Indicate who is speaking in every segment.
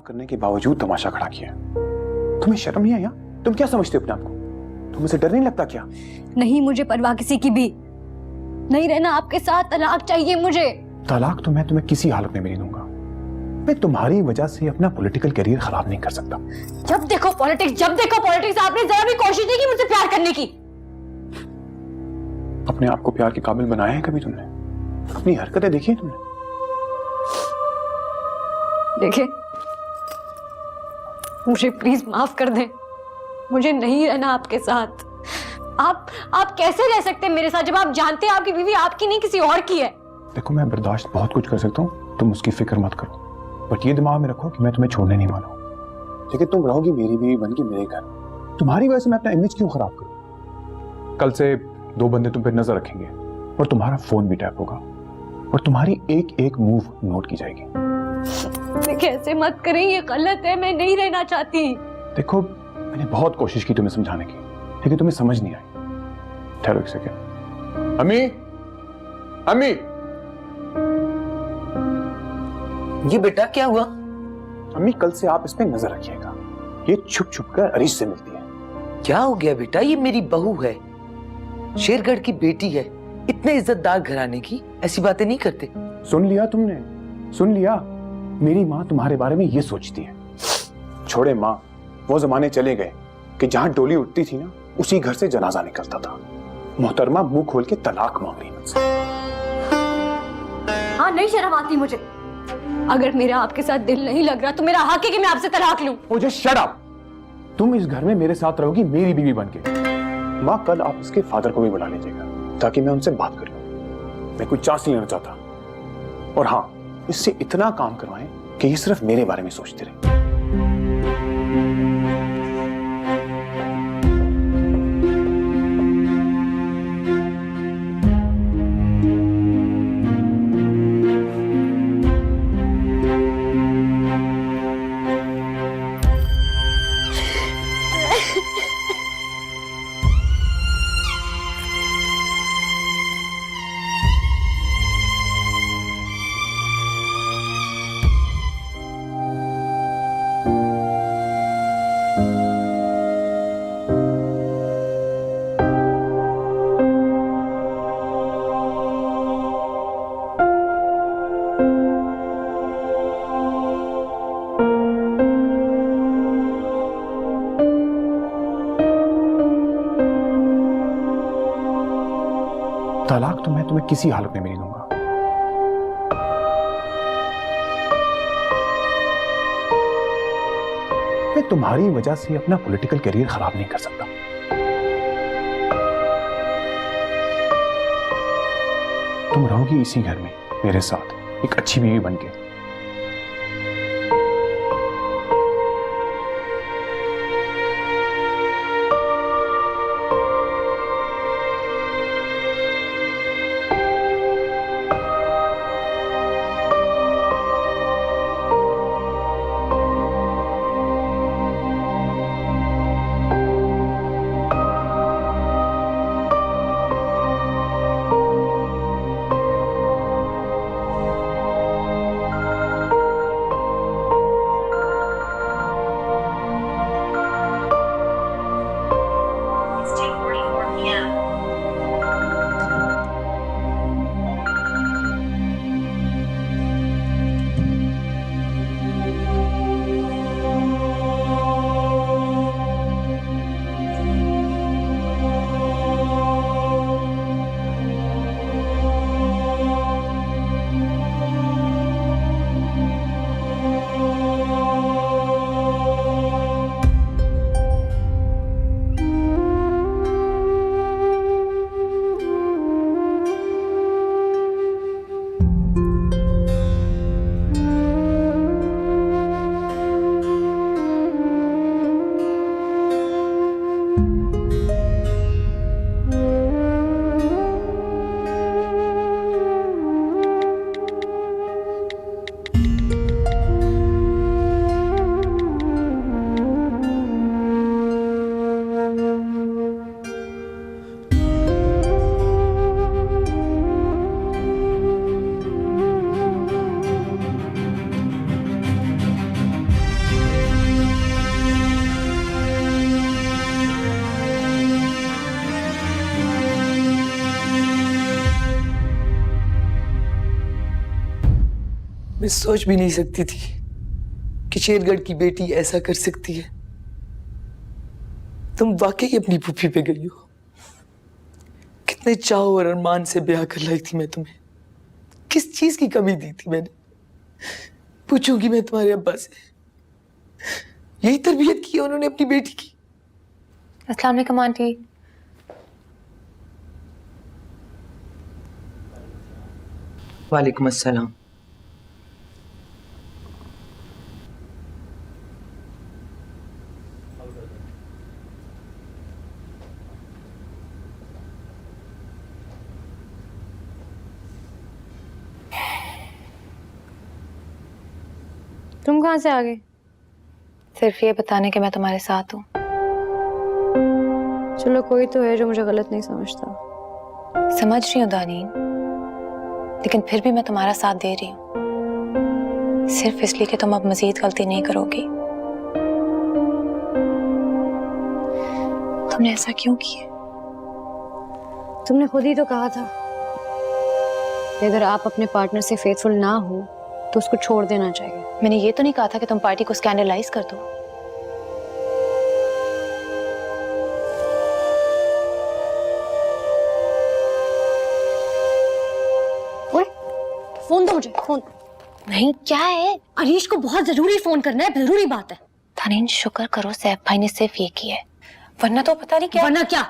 Speaker 1: करने के बावजूद तमाशा खड़ा किया। तुम्हें शर्म नहीं आया? तुम क्या समझते हो अपने आप को? तुम्हें डर नहीं लगता क्या?
Speaker 2: नहीं, मुझे परवाह किसी की भी नहीं। रहना आपके साथ, तलाक चाहिए मुझे।
Speaker 1: तलाक तो मैं तुम्हें किसी हालत में भी नहीं दूंगा। मैं तुम्हारी वजह से अपना पॉलिटिकल करियर खराब नहीं कर सकता।
Speaker 2: जब देखो पॉलिटिक्स, जब देखो पॉलिटिक्स। आपने जरा भी कोशिश नहीं की मुझसे प्यार करने की।
Speaker 1: अपने आप को प्यार के काबिल बनाया है कभी तुमने? अपनी हरकतें देखी है तुमने?
Speaker 2: देखे, मुझे प्लीज माफ कर दें। मुझे नहीं रहना आपके साथ। आप कैसे रह सकते हैं मेरे साथ जब आप जानते हैं आपकी बीवी आपकी नहीं किसी और की है?
Speaker 1: देखो, मैं बर्दाश्त बहुत कुछ कर सकता हूँ, तुम उसकी फिक्र मत करो, बट ये दिमाग में रखो कि मैं तुम्हें छोड़ने नहीं वाला हूँ। लेकिन तुम रहोगी मेरी बीवी बन के मेरे घर। तुम्हारी वजह से मैं अपना इमेज क्यों खराब करूँ? कल से 2 बंदे तुम पे नजर रखेंगे और तुम्हारा फोन भी टैप होगा और तुम्हारी एक एक मूव नोट की जाएगी।
Speaker 2: कैसे मत करें, ये गलत है। मैं नहीं रहना चाहती।
Speaker 1: देखो, मैंने बहुत कोशिश की तुम्हें समझाने की, लेकिन तुम्हें समझ नहीं आई। ठहरो एक सेकंड। अम्मी, अम्मी।
Speaker 3: ये बेटा क्या हुआ?
Speaker 1: अम्मी, कल से आप इस पे नजर रखिएगा। ये छुप छुप कर अरीश से मिलती है।
Speaker 3: क्या हो गया बेटा? ये मेरी बहू है, शेरगढ़ की बेटी है, इतने इज्जतदार घराने की, ऐसी बातें नहीं करते।
Speaker 1: सुन लिया तुमने? सुन लिया? मेरी माँ तुम्हारे बारे में ये सोचती है। छोड़े माँ, वो जमाने चले गए कि जहां डोली उठती थी ना, उसी घर से जनाजा निकलता था। मोहतरमा मुंह खोल के तलाक मांग रही मुझसे।
Speaker 2: हाँ, नहीं शर्म आती मुझे। अगर मेरा आपके साथ दिल नहीं लग रहा तो मेरा हक है कि मैं आपसे तलाक लूं।
Speaker 1: मुझे शट अप। तुम इस घर में मेरे साथ रहोगी मेरी बीवी बनके। माँ, कल आप इसके फादर को भी बुला लीजिएगा ताकि मैं उनसे बात करूं। मैं कोई चांस नहीं लेना चाहता। और हाँ, इससे इतना काम करवाएं कि ये सिर्फ मेरे बारे में सोचते रहे। तलाक तो मैं तुम्हें किसी हालत में भी नहीं दूंगा। मैं तुम्हारी वजह से अपना पॉलिटिकल करियर खराब नहीं कर सकता। तुम रहोगी इसी घर में मेरे साथ, एक अच्छी बीवी बनके।
Speaker 3: मैं सोच भी नहीं सकती थी कि शेरगढ़ की बेटी ऐसा कर सकती है। तुम वाकई अपनी फूफी पे गई हो। कितने चाव और अरमान से ब्याह कर लाई थी मैं तुम्हें। किस चीज की कमी दी थी मैंने? पूछूंगी मैं तुम्हारे अब्बा से। यही तरबियत की है उन्होंने अपनी बेटी की।
Speaker 4: अस्सलाम वालेकुम आंटी।
Speaker 3: वालेकुम अस्सलाम।
Speaker 4: तुम कहाँ से आ गए? सिर्फ ये बताने के मैं तुम्हारे साथ हूँ।
Speaker 2: चलो कोई तो है जो मुझे गलत नहीं समझता।
Speaker 4: समझ रही हूँ दानीन, लेकिन फिर भी मैं तुम्हारा साथ दे रही हूँ, सिर्फ इसलिए कि तुम अब मजीद गलती नहीं करोगी। तुमने ऐसा क्यों किया?
Speaker 2: तुमने खुद ही तो कहा था कि अगर आप अपने पार्टनर से फेथफुल ना हो तो उसको छोड़ देना चाहिए।
Speaker 4: मैंने ये तो नहीं कहा था कि तुम पार्टी को स्कैंडलाइज कर दो।
Speaker 2: ओए, फोन दो मुझे, फोन।
Speaker 4: नहीं, क्या है?
Speaker 2: अरीश को बहुत जरूरी फोन करना है, जरूरी बात है।
Speaker 4: दानीन शुक्र करो सैफ भाई ने सिर्फ ये किया है, वरना तो पता नहीं क्या।
Speaker 2: वरना क्या?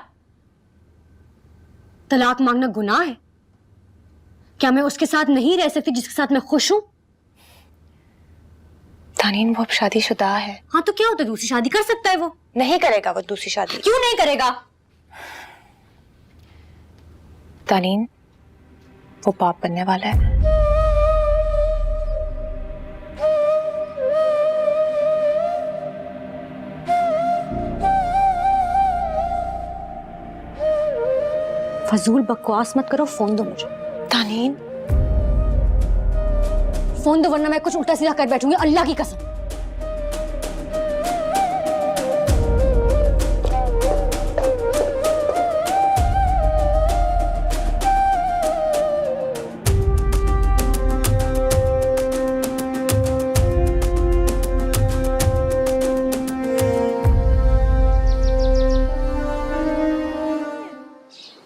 Speaker 2: तलाक मांगना गुनाह है? क्या मैं उसके साथ नहीं रह सकती जिसके साथ मैं खुश हूं?
Speaker 4: दानीन वो अब शादीशुदा है।
Speaker 2: हाँ तो क्या होता है, दूसरी शादी कर सकता है वो।
Speaker 4: नहीं करेगा वो दूसरी शादी।
Speaker 2: क्यों नहीं करेगा?
Speaker 4: दानीन वो बाप बनने वाला है।
Speaker 2: फजूल बकवास मत करो, फोन दो मुझे।
Speaker 4: दानीन
Speaker 2: फोन दो वरना मैं कुछ उल्टा सीधा कर बैठूंगी, अल्लाह की कसम।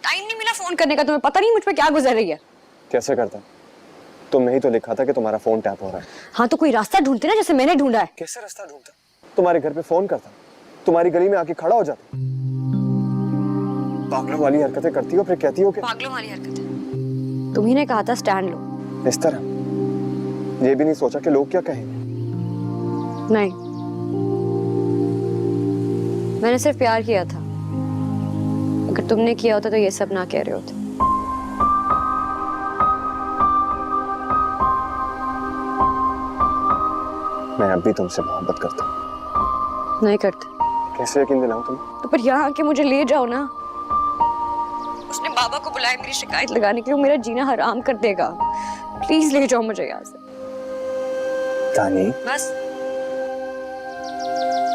Speaker 2: टाइम नहीं मिला फोन करने का, तुम्हें पता नहीं मुझ पे क्या गुजर रही है।
Speaker 5: कैसे करता? तुमने ही तो लिखा था कि तुम्हारा फोन टैप हो रहा है।
Speaker 2: हाँ तो कोई रास्ता ढूंढते ना, जैसे मैंने ढूंढा है।
Speaker 5: कैसे रास्ता ढूंढता? तुम्हारे घर पे फोन करता, तुम्हारी गली में आके खड़ा हो जाता। पागलों वाली हरकतें करती हो, फिर कहती हो कि
Speaker 2: पागलों वाली हरकतें। तुम्ही ने कहा था स्टैंड लो।
Speaker 5: इस तरह ये भी नहीं सोचा कि लोग क्या कहेंगे?
Speaker 2: नहीं, मैंने सिर्फ प्यार किया था। अगर तुमने किया होता तो ये सब ना कह रहे होते।
Speaker 5: मैं अब भी तुमसे मोहब्बत करता हूँ।
Speaker 2: नहीं करते।
Speaker 5: कैसे यकीन दिलाऊं तुम्हें?
Speaker 2: तो पर यहाँ आके मुझे ले जाओ ना। उसने बाबा को बुलाया मेरी शिकायत लगाने के लिए, वो मेरा जीना हराम कर देगा। प्लीज ले जाओ मुझे यहाँ से।
Speaker 5: तानी,
Speaker 2: बस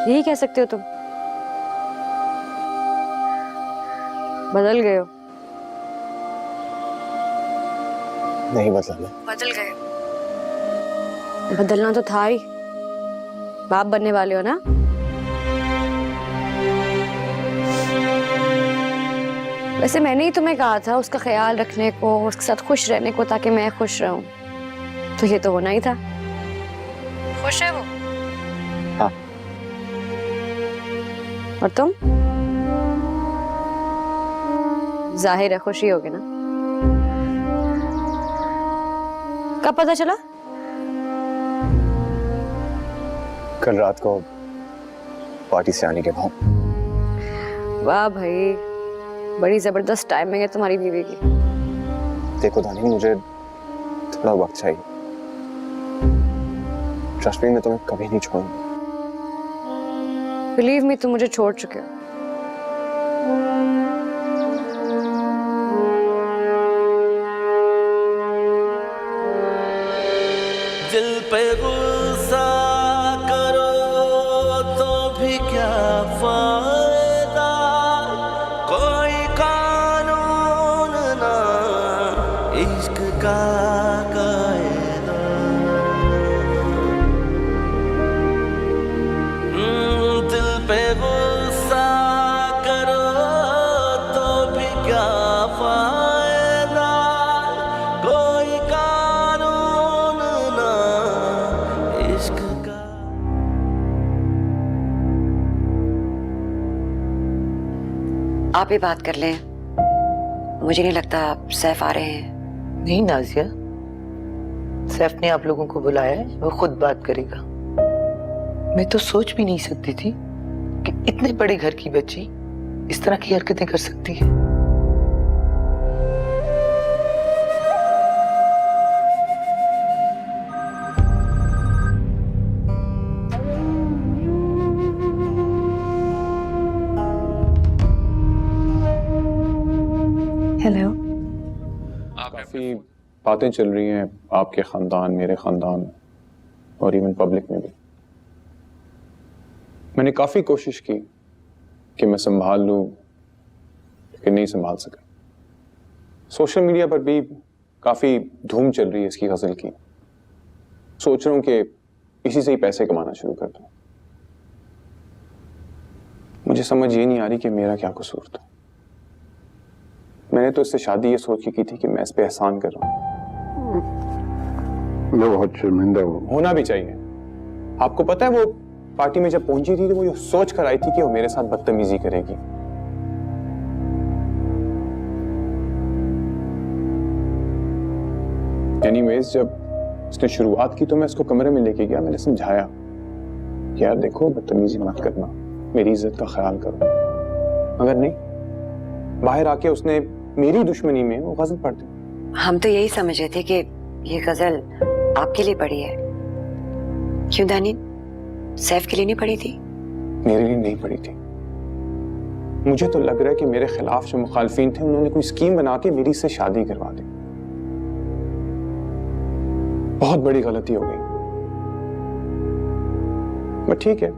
Speaker 2: यही कह सकते हो तुम। बदल गए हो।
Speaker 5: नहीं बदला मैं।
Speaker 2: बदल गए। बदलना तो था ही। बाप बनने वाले हो ना। वैसे मैंने ही तुम्हें कहा था उसका ख्याल रखने को, उसके साथ खुश रहने को, ताकि मैं खुश रहूं। तो ये तो होना ही था। खुश है वो?
Speaker 5: हाँ।
Speaker 2: और तुम? जाहिर है खुशी होगी ना। कब पता चला?
Speaker 5: कल रात को पार्टी से आने के बाद।
Speaker 2: वाह भाई, बड़ी जबरदस्त टाइमिंग है तुम्हारी बीवी की।
Speaker 5: देखो दानी, मुझे थोड़ा वक्त चाहिए। ट्रस्ट मी, मैं तुम्हें कभी नहीं छोड़ूंगा।
Speaker 2: बिलीव मी, तुम मुझे छोड़ चुके हो।
Speaker 6: दिल पे गुस्सा करो तो भी क्या फायदा, कोई कानून ना इश्क का कायदा।
Speaker 2: आप ही बात कर लें, मुझे नहीं लगता सैफ आ रहे हैं।
Speaker 3: नहीं नाजिया, सैफ ने आप लोगों को बुलाया है, वो खुद बात करेगा। मैं तो सोच भी नहीं सकती थी कि इतने बड़े घर की बच्ची इस तरह की हरकतें कर सकती है।
Speaker 4: हेलो।
Speaker 1: काफी बातें चल रही हैं आपके खानदान, मेरे खानदान और इवन पब्लिक में भी। मैंने काफी कोशिश की कि मैं संभाल लूं, लेकिन नहीं संभाल सका। सोशल मीडिया पर भी काफी धूम चल रही है इसकी गजल की। सोच रहा हूं कि इसी से ही पैसे कमाना शुरू कर दूं। मुझे समझ ये नहीं आ रही कि मेरा क्या कसूर था। मैंने तो इससे शादी ये सोच के की थी कि मैं इस पे एहसान कर रहा हूं।
Speaker 7: मैं बहुत शर्मिंदा हूं।
Speaker 1: होना भी चाहिए। आपको पता है वो पार्टी में जब पहुंची थी तो वो ये सोच कर आई थी कि वो मेरे साथ बदतमीजी करेगी। एनीवेज, जब उसने शुरुआत की तो मैं उसको कमरे में लेके गया। मैंने समझाया, यार देखो बदतमीजी मत करना, मेरी इज्जत का ख्याल करो। अगर नहीं, बाहर आके उसने मेरी दुश्मनी में वो गजल पढ़ दी।
Speaker 2: हम तो यही समझ रहे थे कि ये गजल आपके लिए पढ़ी है। क्यों दानिन, सैफ के लिए नहीं पढ़ी थी?
Speaker 1: मेरे लिए नहीं पढ़ी थी। मुझे तो लग रहा है कि मेरे खिलाफ जो मुखालफिन थे उन्होंने कोई स्कीम बना के मेरी से शादी करवा दी। बहुत बड़ी गलती हो गई। बट ठीक है,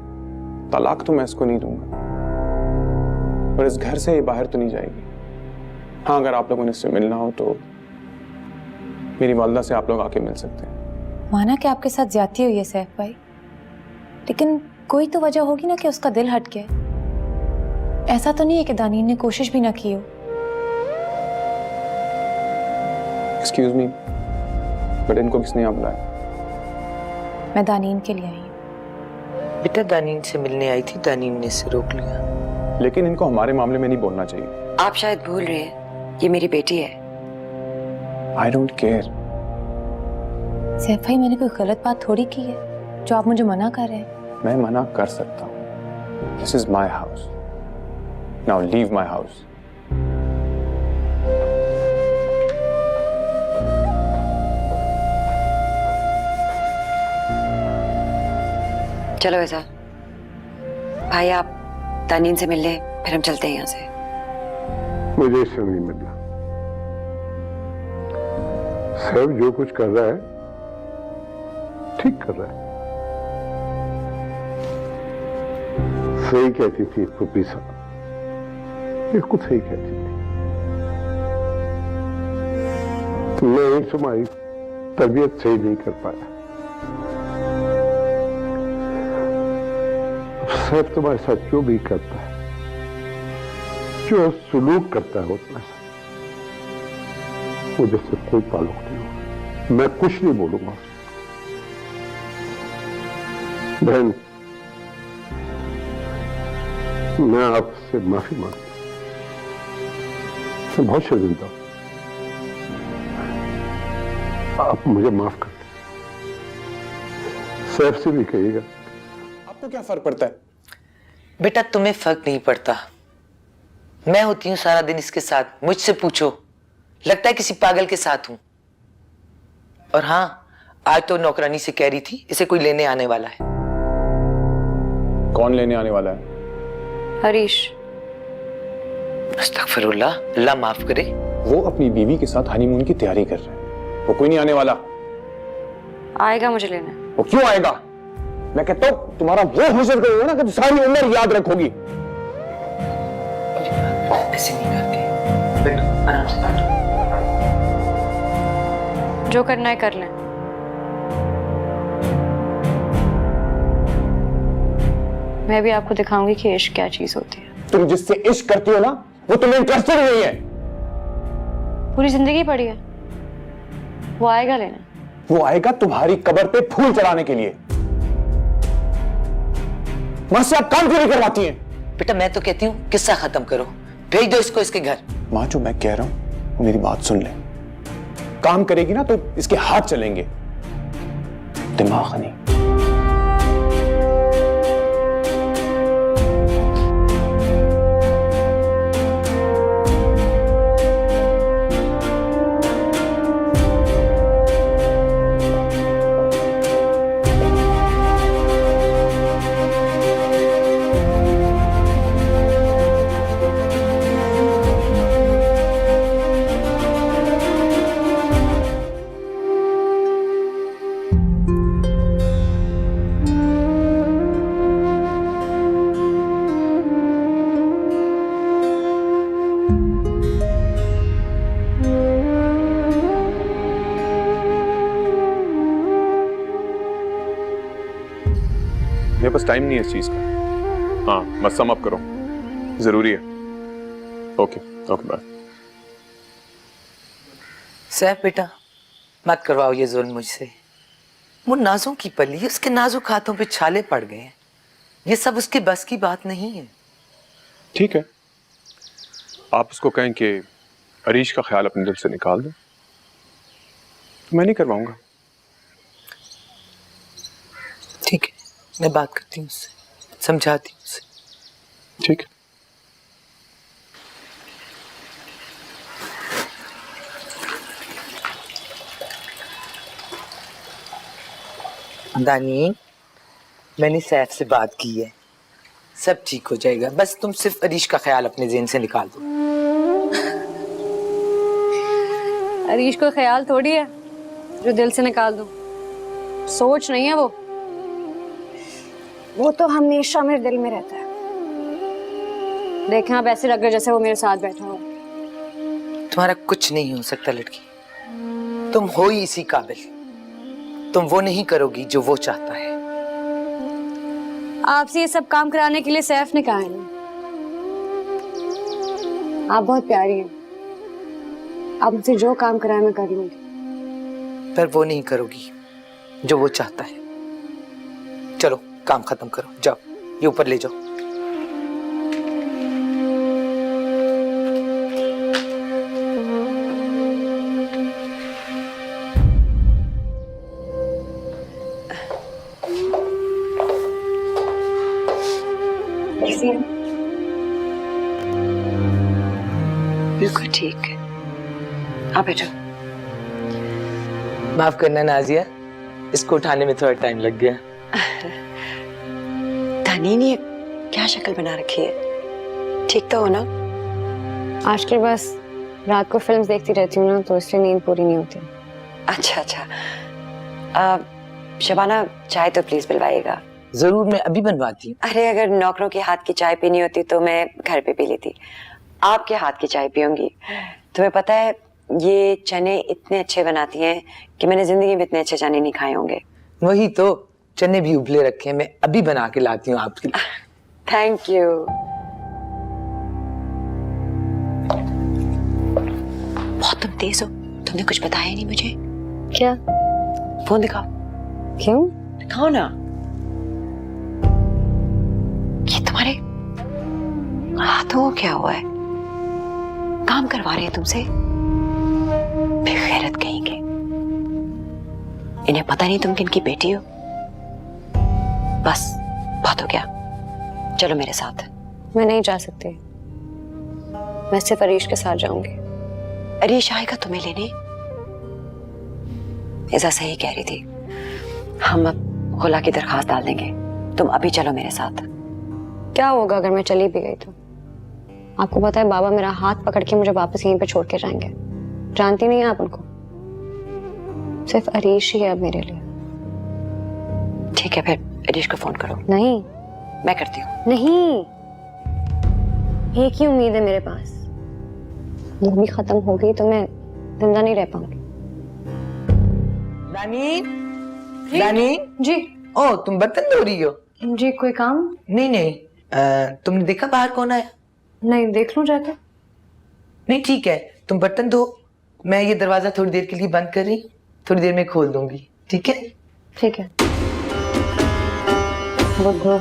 Speaker 1: तलाक तो मैं इसको नहीं दूंगा और इस घर से ये बाहर तो नहीं जाएगी। हाँ, अगर आप लोगों ने इससे मिलना हो तो मेरी वालदा से आप लोग आके मिल सकते हैं।
Speaker 4: माना कि आपके साथ ज्यादती हुई है सैफ भाई, लेकिन कोई तो वजह होगी ना कि उसका दिल हट गया। ऐसा तो नहीं है कि दानीन ने कोशिश भी ना की हो।
Speaker 1: एक्सक्यूज मी, बट इनको किसने यहाँ बुलाया?
Speaker 4: मैं दानीन के लिए आई हूँ।
Speaker 3: बेटा दानीन से मिलने आई थी, दानीन ने इसे रोक लिया।
Speaker 1: लेकिन इनको हमारे मामले में नहीं बोलना चाहिए।
Speaker 2: आप शायद भूल रहे हैं, ये मेरी बेटी है।
Speaker 1: I don't care.
Speaker 4: सैफ भाई, मैंने कोई गलत बात थोड़ी की है जो आप मुझे मना कर रहे हैं।
Speaker 1: मैं मना कर सकता हूँ। This is my house, now leave my house.
Speaker 2: चलो ऐसा, भाई आप दानीन से मिल ले, फिर हम चलते हैं यहाँ से।
Speaker 7: मुझे इससे नहीं मिलना। सैफ जो कुछ कर रहा है ठीक कर रहा है। सही कहती थी फुप्पी साहब, बिल्कुल सही कहती थी। मैं तुम्हारी तबीयत सही नहीं कर पाया। सैफ तुम्हारे साथ जो भी करता है, जो सुलूक करता है उसमें से मुझे से कोई ताल्लुक नहीं होगा। मैं कुछ नहीं बोलूंगा। बहन, मैं आपसे माफी मांगता हूं। मैं बहुत शर्मिंदा हूं। आप मुझे माफ कर दें। सैफ से भी कहिएगा।
Speaker 1: आपको क्या फर्क पड़ता है?
Speaker 3: बेटा तुम्हें फर्क नहीं पड़ता। मैं होती हूँ सारा दिन इसके साथ। मुझसे पूछो, लगता है किसी पागल के साथ हूं। और हाँ, आज तो नौकरानी से कह रही थी इसे कोई लेने आने वाला है।
Speaker 1: कौन लेने आने वाला है?
Speaker 2: हरीश।
Speaker 3: अस्तगफिरुल्लाह, अल्लाह माफ करे।
Speaker 1: वो अपनी बीवी के साथ हनीमून की तैयारी कर रहे हैं। वो कोई नहीं आने वाला।
Speaker 2: आएगा मुझे लेने।
Speaker 1: वो क्यों आएगा? मैं कहता हूँ तुम्हारा वो हुस्न करोगे ना कि तुम सारी उम्र याद रखोगी।
Speaker 3: ऐसे नहीं करते। बैठो, आराम से बैठो।
Speaker 2: जो करना है कर लें। मैं भी आपको दिखाऊंगी कि इश्क क्या चीज होती है।
Speaker 1: तुम जिससे इश्क करती हो ना, वो तुम्हें इंटरेस्टेड नहीं है।
Speaker 2: पूरी जिंदगी पड़ी है। वो आएगा लेने।
Speaker 1: वो आएगा तुम्हारी कब्र पे फूल चढ़ाने के लिए। वहां से आप काम क्यों नहीं करवाती हैं?
Speaker 3: बेटा मैं तो कहती हूँ किस्सा खत्म करो। भेज दो इसको इसके घर।
Speaker 1: माँ जो मैं कह रहा हूं वो मेरी बात सुन ले। काम करेगी ना तो इसके हाथ चलेंगे, दिमाग नहीं। मेरे पास टाइम नहीं है इस चीज का। हाँ मत सम अप करो, जरूरी है। Okay okay bye.
Speaker 3: सैफ बेटा मत करवाओ ये जुल्म मुझसे। वो नाजों की पली, उसके नाजुक हाथों पे छाले पड़ गए हैं। ये सब उसके बस की बात नहीं है।
Speaker 1: ठीक है, आप उसको कहें कि अरीश का ख्याल अपने दिल से निकाल दो, मैं नहीं करवाऊंगा।
Speaker 3: ठीक है, मैं बात करती हूँ उससे, समझाती हूँ उसे।
Speaker 1: ठीक है।
Speaker 3: दानी, मैंने सैफ से बात की है, सब ठीक हो जाएगा। बस तुम सिर्फ अरीश का ख्याल अपने ज़हन से निकाल दो।
Speaker 2: अरीश को ख्याल थोड़ी है जो दिल से निकाल दूं। सोच नहीं है वो तो हमेशा मेरे दिल में रहता है। देखें आप ऐसे लग रहे जैसे वो मेरे साथ बैठा हो।
Speaker 3: तुम्हारा कुछ नहीं हो सकता लड़की, तुम हो ही इसी काबिल। तुम वो नहीं करोगी जो वो चाहता है।
Speaker 2: आपसे ये सब काम कराने के लिए सैफ ने कहा है ना। आप बहुत प्यारी हैं, आप मुझसे जो काम कराए मैं कर लूंगी।
Speaker 3: पर वो नहीं करोगी जो वो चाहता है। चलो काम खत्म करो, जाओ ये ऊपर ले जाओ।
Speaker 2: बिल्कुल ठीक है, आप बैठो।
Speaker 3: माफ करना नाजिया, इसको उठाने में थोड़ा टाइम लग गया।
Speaker 2: तानीन ये क्या शक्ल बना रखी है, ठीक तो हो ना? आजकल बस रात को फिल्म्स देखती रहती हूँ ना, तो इसलिए नींद पूरी नहीं होती।
Speaker 8: अच्छा अच्छा, शबाना चाय तो प्लीज पिलवाइएगा।
Speaker 3: जरूर, मैं अभी बनवाती हूँ।
Speaker 8: अरे अगर नौकरों के हाथ की चाय पीनी होती तो मैं घर पे पी लेती, आपके हाथ की चाय पीऊंगी। तुम्हें पता है ये चने इतने अच्छे बनाती हैं कि मैंने जिंदगी में इतने अच्छे चने नहीं खाए होंगे।
Speaker 3: वही तो, चने भी उबले रखे हैं, मैं अभी बना के लाती हूँ आपके लिए।
Speaker 8: Thank you. बहुत तुम तेज हो, तुमने कुछ बताया ही नहीं मुझे।
Speaker 2: क्या?
Speaker 8: फोन दिखाओ।
Speaker 2: क्यों?
Speaker 8: दिखाओ ना। ये तुम्हारे हाथों को क्या हुआ है? काम करवा रहे हैं तुमसे, बेगैरत कहेंगे। इन्हें पता नहीं तुम किनकी बेटी हो। बस बहुत हो गया, चलो मेरे साथ।
Speaker 2: मैं नहीं जा सकती, मैं सिर्फ अरीश के साथ जाऊंगी।
Speaker 8: अरीश आएगा तुम्हें लेने? ऐसा सही कह रही थी, हम अब खुला की दरखास्त डाल देंगे। तुम अभी चलो मेरे साथ।
Speaker 2: क्या होगा अगर मैं चली भी गई तो? आपको पता है बाबा मेरा हाथ पकड़ के मुझे वापस यहीं पे छोड़ के जाएंगे। जानती नहीं है आप उनको, सिर्फ अरीश ही है अब मेरे लिए।
Speaker 8: ठीक है, फिर अरीश को फोन करो।
Speaker 2: नहीं,
Speaker 8: मैं करती हूँ।
Speaker 2: नहीं, एक ही उम्मीद है मेरे पास, वो भी खत्म हो गई तो मैं जिंदा नहीं रह पाऊंगी।
Speaker 3: रानी, रानी
Speaker 2: जी।
Speaker 3: ओ, तुम बर्तन धो रही हो?
Speaker 2: जी, कोई काम?
Speaker 3: नहीं नहीं, तुमने देखा बाहर कौन आया?
Speaker 2: नहीं, देख लूं जाकर।
Speaker 3: नहीं ठीक है, तुम बर्तन धो, मैं ये दरवाजा थोड़ी देर के लिए बंद कर रही, थोड़ी देर में खोल दूंगी। ठीक है?
Speaker 2: ठीक है। बुद्धू।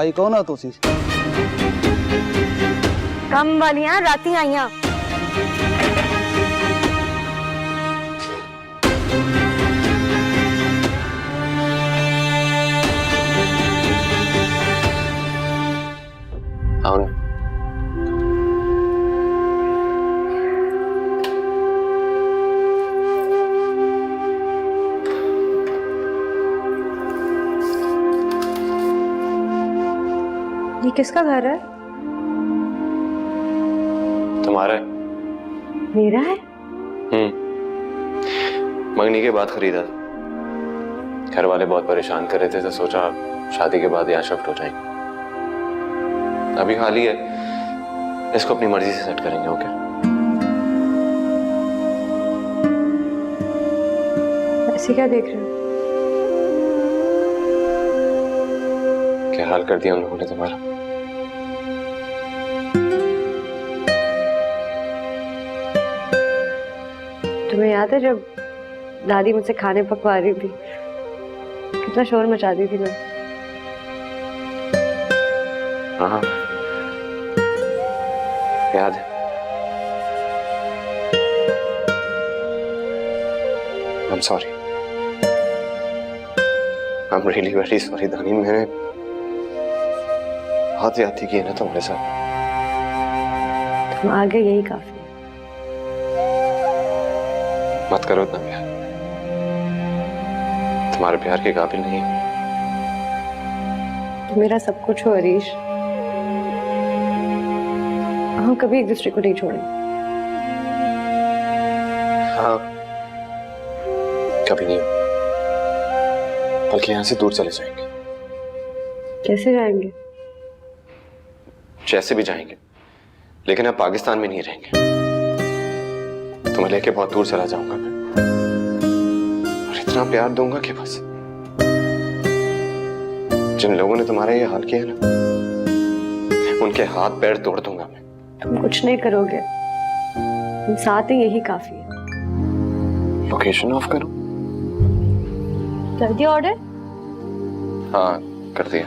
Speaker 9: भाई कौन है तुसी?
Speaker 2: कम वालियां राती आईयां।
Speaker 5: हाँ
Speaker 2: ये किसका घर है?
Speaker 5: तुम्हारा है।
Speaker 2: मेरा है?
Speaker 5: मंगनी के बाद खरीदा था। घर वाले बहुत परेशान कर रहे थे तो सोचा शादी के बाद यहाँ शिफ्ट हो जाएंगे। अभी खाली है, इसको अपनी मर्जी से सेट करेंगे। ओके?
Speaker 2: ऐसे क्या देख रहे हो?
Speaker 5: क्या हाल कर दिया उन लोगों ने तुम्हारा?
Speaker 2: तुम्हें याद है जब दादी मुझसे खाने पकवा रही थी, कितना शोर मचा दी थी मैं?
Speaker 5: हाँ याद है। I'm sorry. I'm really very sorry दानी, मैंने बहुत ज्यादती की है ना तुम्हारे साथ।
Speaker 2: तुम आगे यही काफी है।
Speaker 5: मत करो इतना प्यार, तुम्हारे प्यार के काबिल नहीं हूं।
Speaker 2: तुम मेरा सब कुछ हो हरीश, हम कभी एक दूसरे को नहीं छोड़ेंगे।
Speaker 5: हाँ कभी नहीं, बल्कि यहाँ से दूर चले जाएंगे।
Speaker 2: कैसे जाएंगे?
Speaker 5: जैसे भी जाएंगे, लेकिन अब पाकिस्तान में नहीं रहेंगे। तुम्हें लेके बहुत दूर चला जाऊंगा मैं, और इतना प्यार दूंगा कि बस जिन लोगों ने तुम्हारा ये हाल किया है ना, उनके हाथ पैर तोड़ दूंगा मैं।
Speaker 2: तुम कुछ नहीं करोगे, तुम साथ ही यही काफी है।
Speaker 5: लोकेशन ऑफ करो।
Speaker 2: कर दिया ऑर्डर?
Speaker 5: हाँ कर दिया।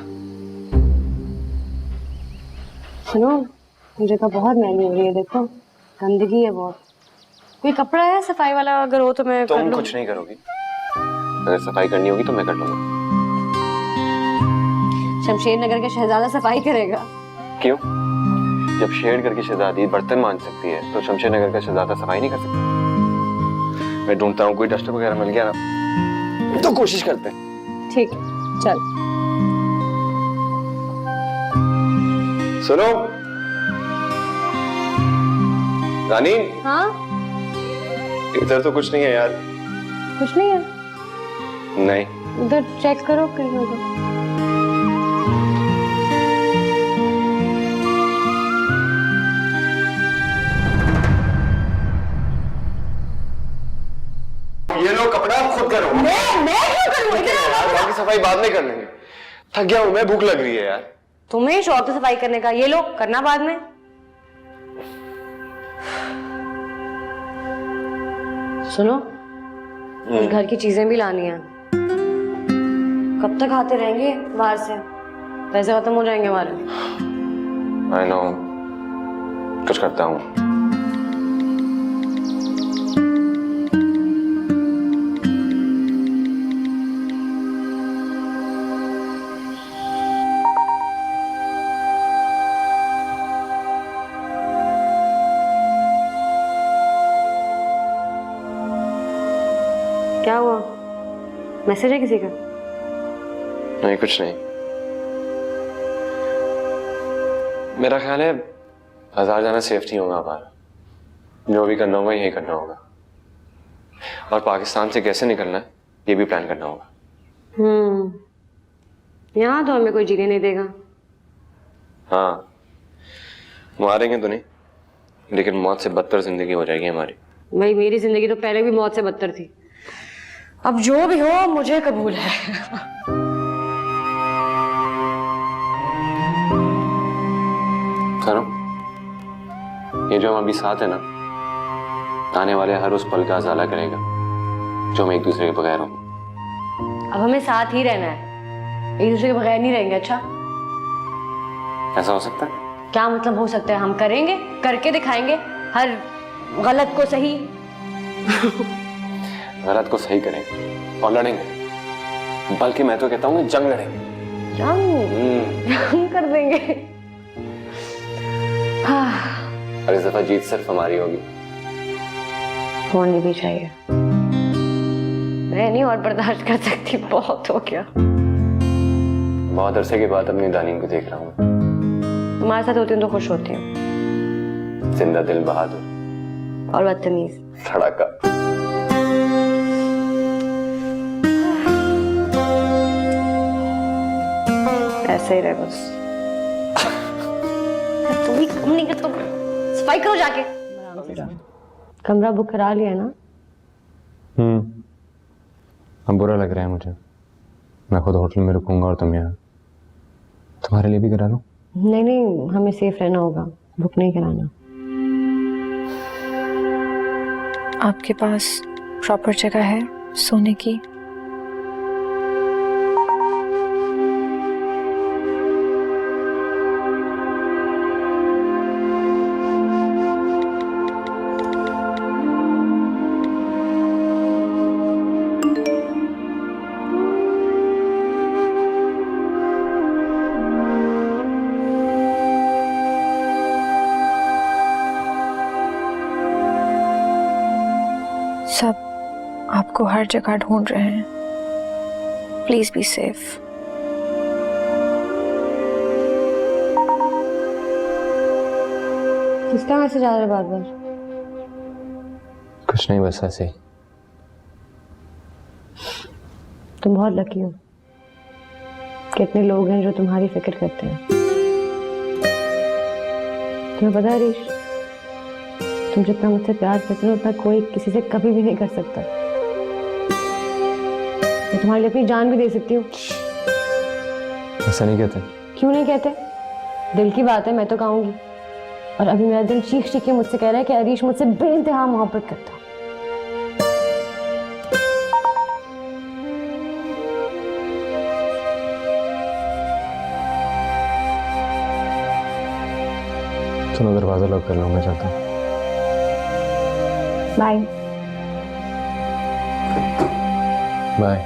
Speaker 2: सुनो, मुझे तो बहुत महंगी हो रही है, देखो गंदगी है बहुत। कोई कपड़ा है सफाई वाला अगर हो तो मैं कर
Speaker 5: तुम
Speaker 2: लूं।
Speaker 5: कुछ नहीं करोगी, अगर सफाई करनी होगी तो मैं कर लूंगा।
Speaker 2: शमशेर नगर के शहजादा सफाई करेगा?
Speaker 5: क्यों? जब शेरगढ़ की शहजादी बर्तन मान सकती है तो शमशेर नगर का शहजादा सफाई नहीं कर सकता? मैं ढूंढता हूँ, कोई डस्टर वगैरह मिल गया ना तो कोशिश करते हैं।
Speaker 2: ठीक है चल।
Speaker 5: सुनो रानी।
Speaker 2: हाँ
Speaker 5: इधर तो कुछ नहीं है यार।
Speaker 2: कुछ नहीं है?
Speaker 5: नहीं।
Speaker 2: उधर चेक करो कहीं होगा।
Speaker 5: ये लो कपड़ा खुद करो।
Speaker 2: मैं क्यों करूँ?
Speaker 5: यार बाकी सफाई बाद में कर लेंगे, थक गया हूं मैं, भूख लग रही है यार।
Speaker 2: तुम्हें शौक है सफाई करने का, ये लो करना बाद में। सुनो, इस घर की चीजें भी लानी है। कब तक आते रहेंगे बाहर से? पैसे खत्म हो जाएंगे हमारे।
Speaker 5: I know, कुछ करता हूँ।
Speaker 2: क्या हुआ? मैसेज है किसी का?
Speaker 5: नहीं कुछ नहीं। मेरा ख्याल है बाजार जाना सेफ नहीं होगा हमारा। जो भी करना होगा यही करना होगा, और पाकिस्तान से कैसे निकलना है ये भी प्लान करना होगा।
Speaker 2: यहाँ तो हमें कोई जीने नहीं देगा।
Speaker 5: हाँ मारेंगे तो नहीं, लेकिन मौत से बदतर जिंदगी हो जाएगी हमारी।
Speaker 2: भाई मेरी जिंदगी तो पहले भी मौत से बदतर थी। अब जो भी हो मुझे कबूल है।
Speaker 5: करो, ये जो हम अभी साथ है ना, आने वाले हर उस पल का उजाला करेगा जो हम एक दूसरे के बगैर हों।
Speaker 2: अब हमें साथ ही रहना है, एक दूसरे के बगैर नहीं रहेंगे। अच्छा
Speaker 5: ऐसा हो सकता है?
Speaker 2: क्या मतलब हो सकता है? हम करेंगे, करके दिखाएंगे हर गलत को सही।
Speaker 5: गलत को सही करेंगे और लड़ेंगे, बल्कि मैं तो कहता हूँ जंग लड़ेंगे।
Speaker 2: जंग कर देंगे।
Speaker 5: और इस दफा जीत सिर्फ हमारी होगी।
Speaker 2: होनी भी चाहिए। मैं नहीं और बर्दाश्त कर सकती, बहुत हो गया।
Speaker 5: बहुत अरसे के बाद अपनी दानी को देख रहा हूँ।
Speaker 2: तुम्हारे साथ होती हूँ तो खुश होती हूँ।
Speaker 5: जिंदा दिल बहादुर
Speaker 2: और बदतमीज
Speaker 5: धड़ाका।
Speaker 2: ऐसे ही रहे बस। तुम भी कम नहीं करते, सफाई करो जाके। कमरा बुक करा लिया ना?
Speaker 5: अब बुरा लग रहा है मुझे। मैं खुद होटल में रुकूंगा और तुम यहाँ। तुम्हारे लिए भी करा लो?
Speaker 2: नहीं नहीं, हमें सेफ रहना होगा, बुक नहीं कराना।
Speaker 4: आपके पास प्रॉपर जगह है सोने की? सब आपको हर जगह ढूंढ रहे हैं। Please be safe.
Speaker 2: किसका मैसेज आ रहा है बार बार?
Speaker 5: कुछ नहीं, बस ऐसे ही।
Speaker 2: तुम बहुत लकी हो। कितने लोग हैं जो तुम्हारी फिक्र करते हैं। तुम्हें पता है रीश, तुम जितना मुझसे प्यार करते हो उतना कोई किसी से कभी भी नहीं कर सकता। मैं तुम्हारे लिए अपनी जान भी दे सकती हूँ।
Speaker 5: ऐसा नहीं कहते।
Speaker 2: क्यों नहीं कहते? दिल की बात है, मैं तो कहूंगी। और अभी मेरा दिल चीख चीख के मुझसे कह रहा है कि अरीश मुझसे बेइंतहा मोहब्बत करता।
Speaker 5: चलो दरवाजा लॉक कर लो, मैं जाता हूँ।
Speaker 2: बाय।
Speaker 5: बाय।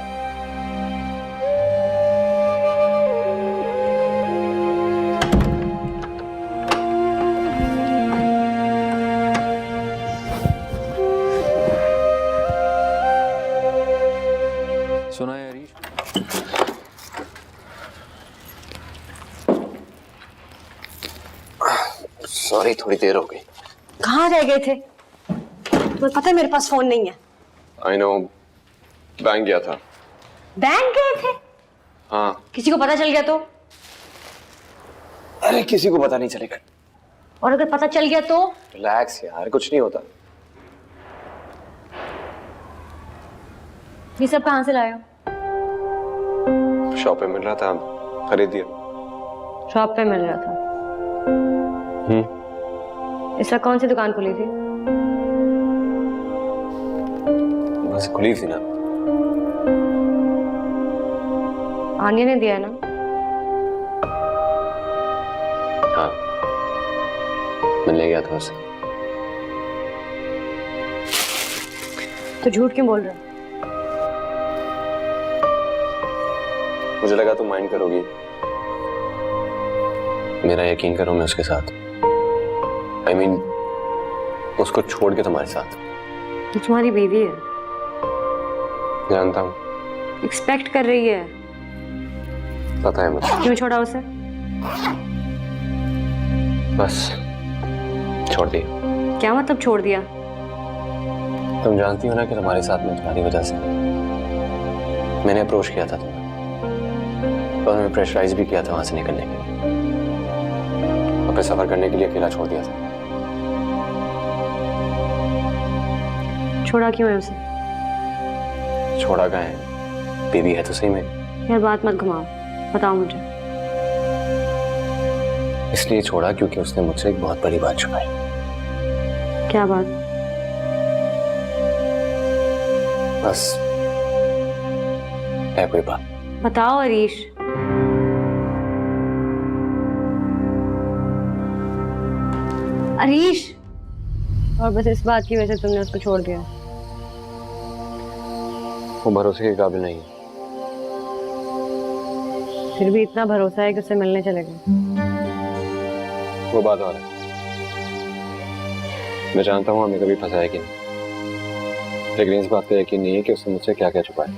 Speaker 5: सुना है हरीश? सॉरी, थोड़ी देर हो गई।
Speaker 2: कहाँ रह गए थे? तुम्हें पता है मेरे पास फोन नहीं है।
Speaker 5: आई नो, बैंक गया था।
Speaker 2: बैंक गए थे?
Speaker 5: हाँ।
Speaker 2: किसी को पता चल गया तो?
Speaker 5: अरे किसी को पता नहीं चलेगा।
Speaker 2: और अगर पता चल गया तो?
Speaker 5: रिलैक्स यार, कुछ नहीं होता।
Speaker 2: ये सब कहाँ से लाए हो?
Speaker 5: शॉप पे मिल रहा था, खरीद दिया।
Speaker 2: शॉप पे मिल रहा था? इस वक्त कौन सी दुकान खुली थी?
Speaker 5: बस खुली थी ना।
Speaker 2: आनिया ने दिया ना?
Speaker 5: हाँ, मिलने गया था उसे।
Speaker 2: तो झूठ क्यों बोल रहे हो?
Speaker 5: मुझे लगा तुम माइंड करोगी। मेरा यकीन करो, मैं उसके साथ। I mean, उसको छोड़ के तुम्हारे साथ।
Speaker 2: ये तुम्हारी बीवी है।
Speaker 5: जानता हूँ।
Speaker 2: एक्सपेक्ट कर रही है।
Speaker 5: पता है मुझे।
Speaker 2: क्यों छोड़ा उसे?
Speaker 5: बस छोड़ दिया।
Speaker 2: क्या मतलब छोड़ दिया?
Speaker 5: तुम जानती हो ना कि तुम्हारे साथ में तुम्हारी वजह से मैंने अप्रोच किया था तुम्हें, और मैं प्रेशराइज भी किया था वहां से निकलने के लिए, और फिर सफर करने के लिए अकेला छोड़ दिया था।
Speaker 2: छोड़ा क्यों है उसे?
Speaker 5: छोड़ा कहाँ है, बेबी है तो सही में।
Speaker 2: यार बात मत घुमाओ, बताओ मुझे।
Speaker 5: इसलिए छोड़ा क्योंकि उसने मुझसे एक बहुत बड़ी बात छुपाई।
Speaker 2: क्या बात?
Speaker 5: बस है कोई बात।
Speaker 2: बताओ अरीश। अरीश, और बस इस बात की वजह से तुमने उसको छोड़ दिया।
Speaker 5: वो भरोसे के काबिल नहीं है।
Speaker 2: फिर भी इतना भरोसा है कि उससे मिलने चले गए।
Speaker 5: वो बात और है। मैं जानता हूँ हमें कभी फंसाया कि नहीं, लेकिन इस बात का यकीन नहीं है कि उसने मुझसे क्या क्या छुपाया।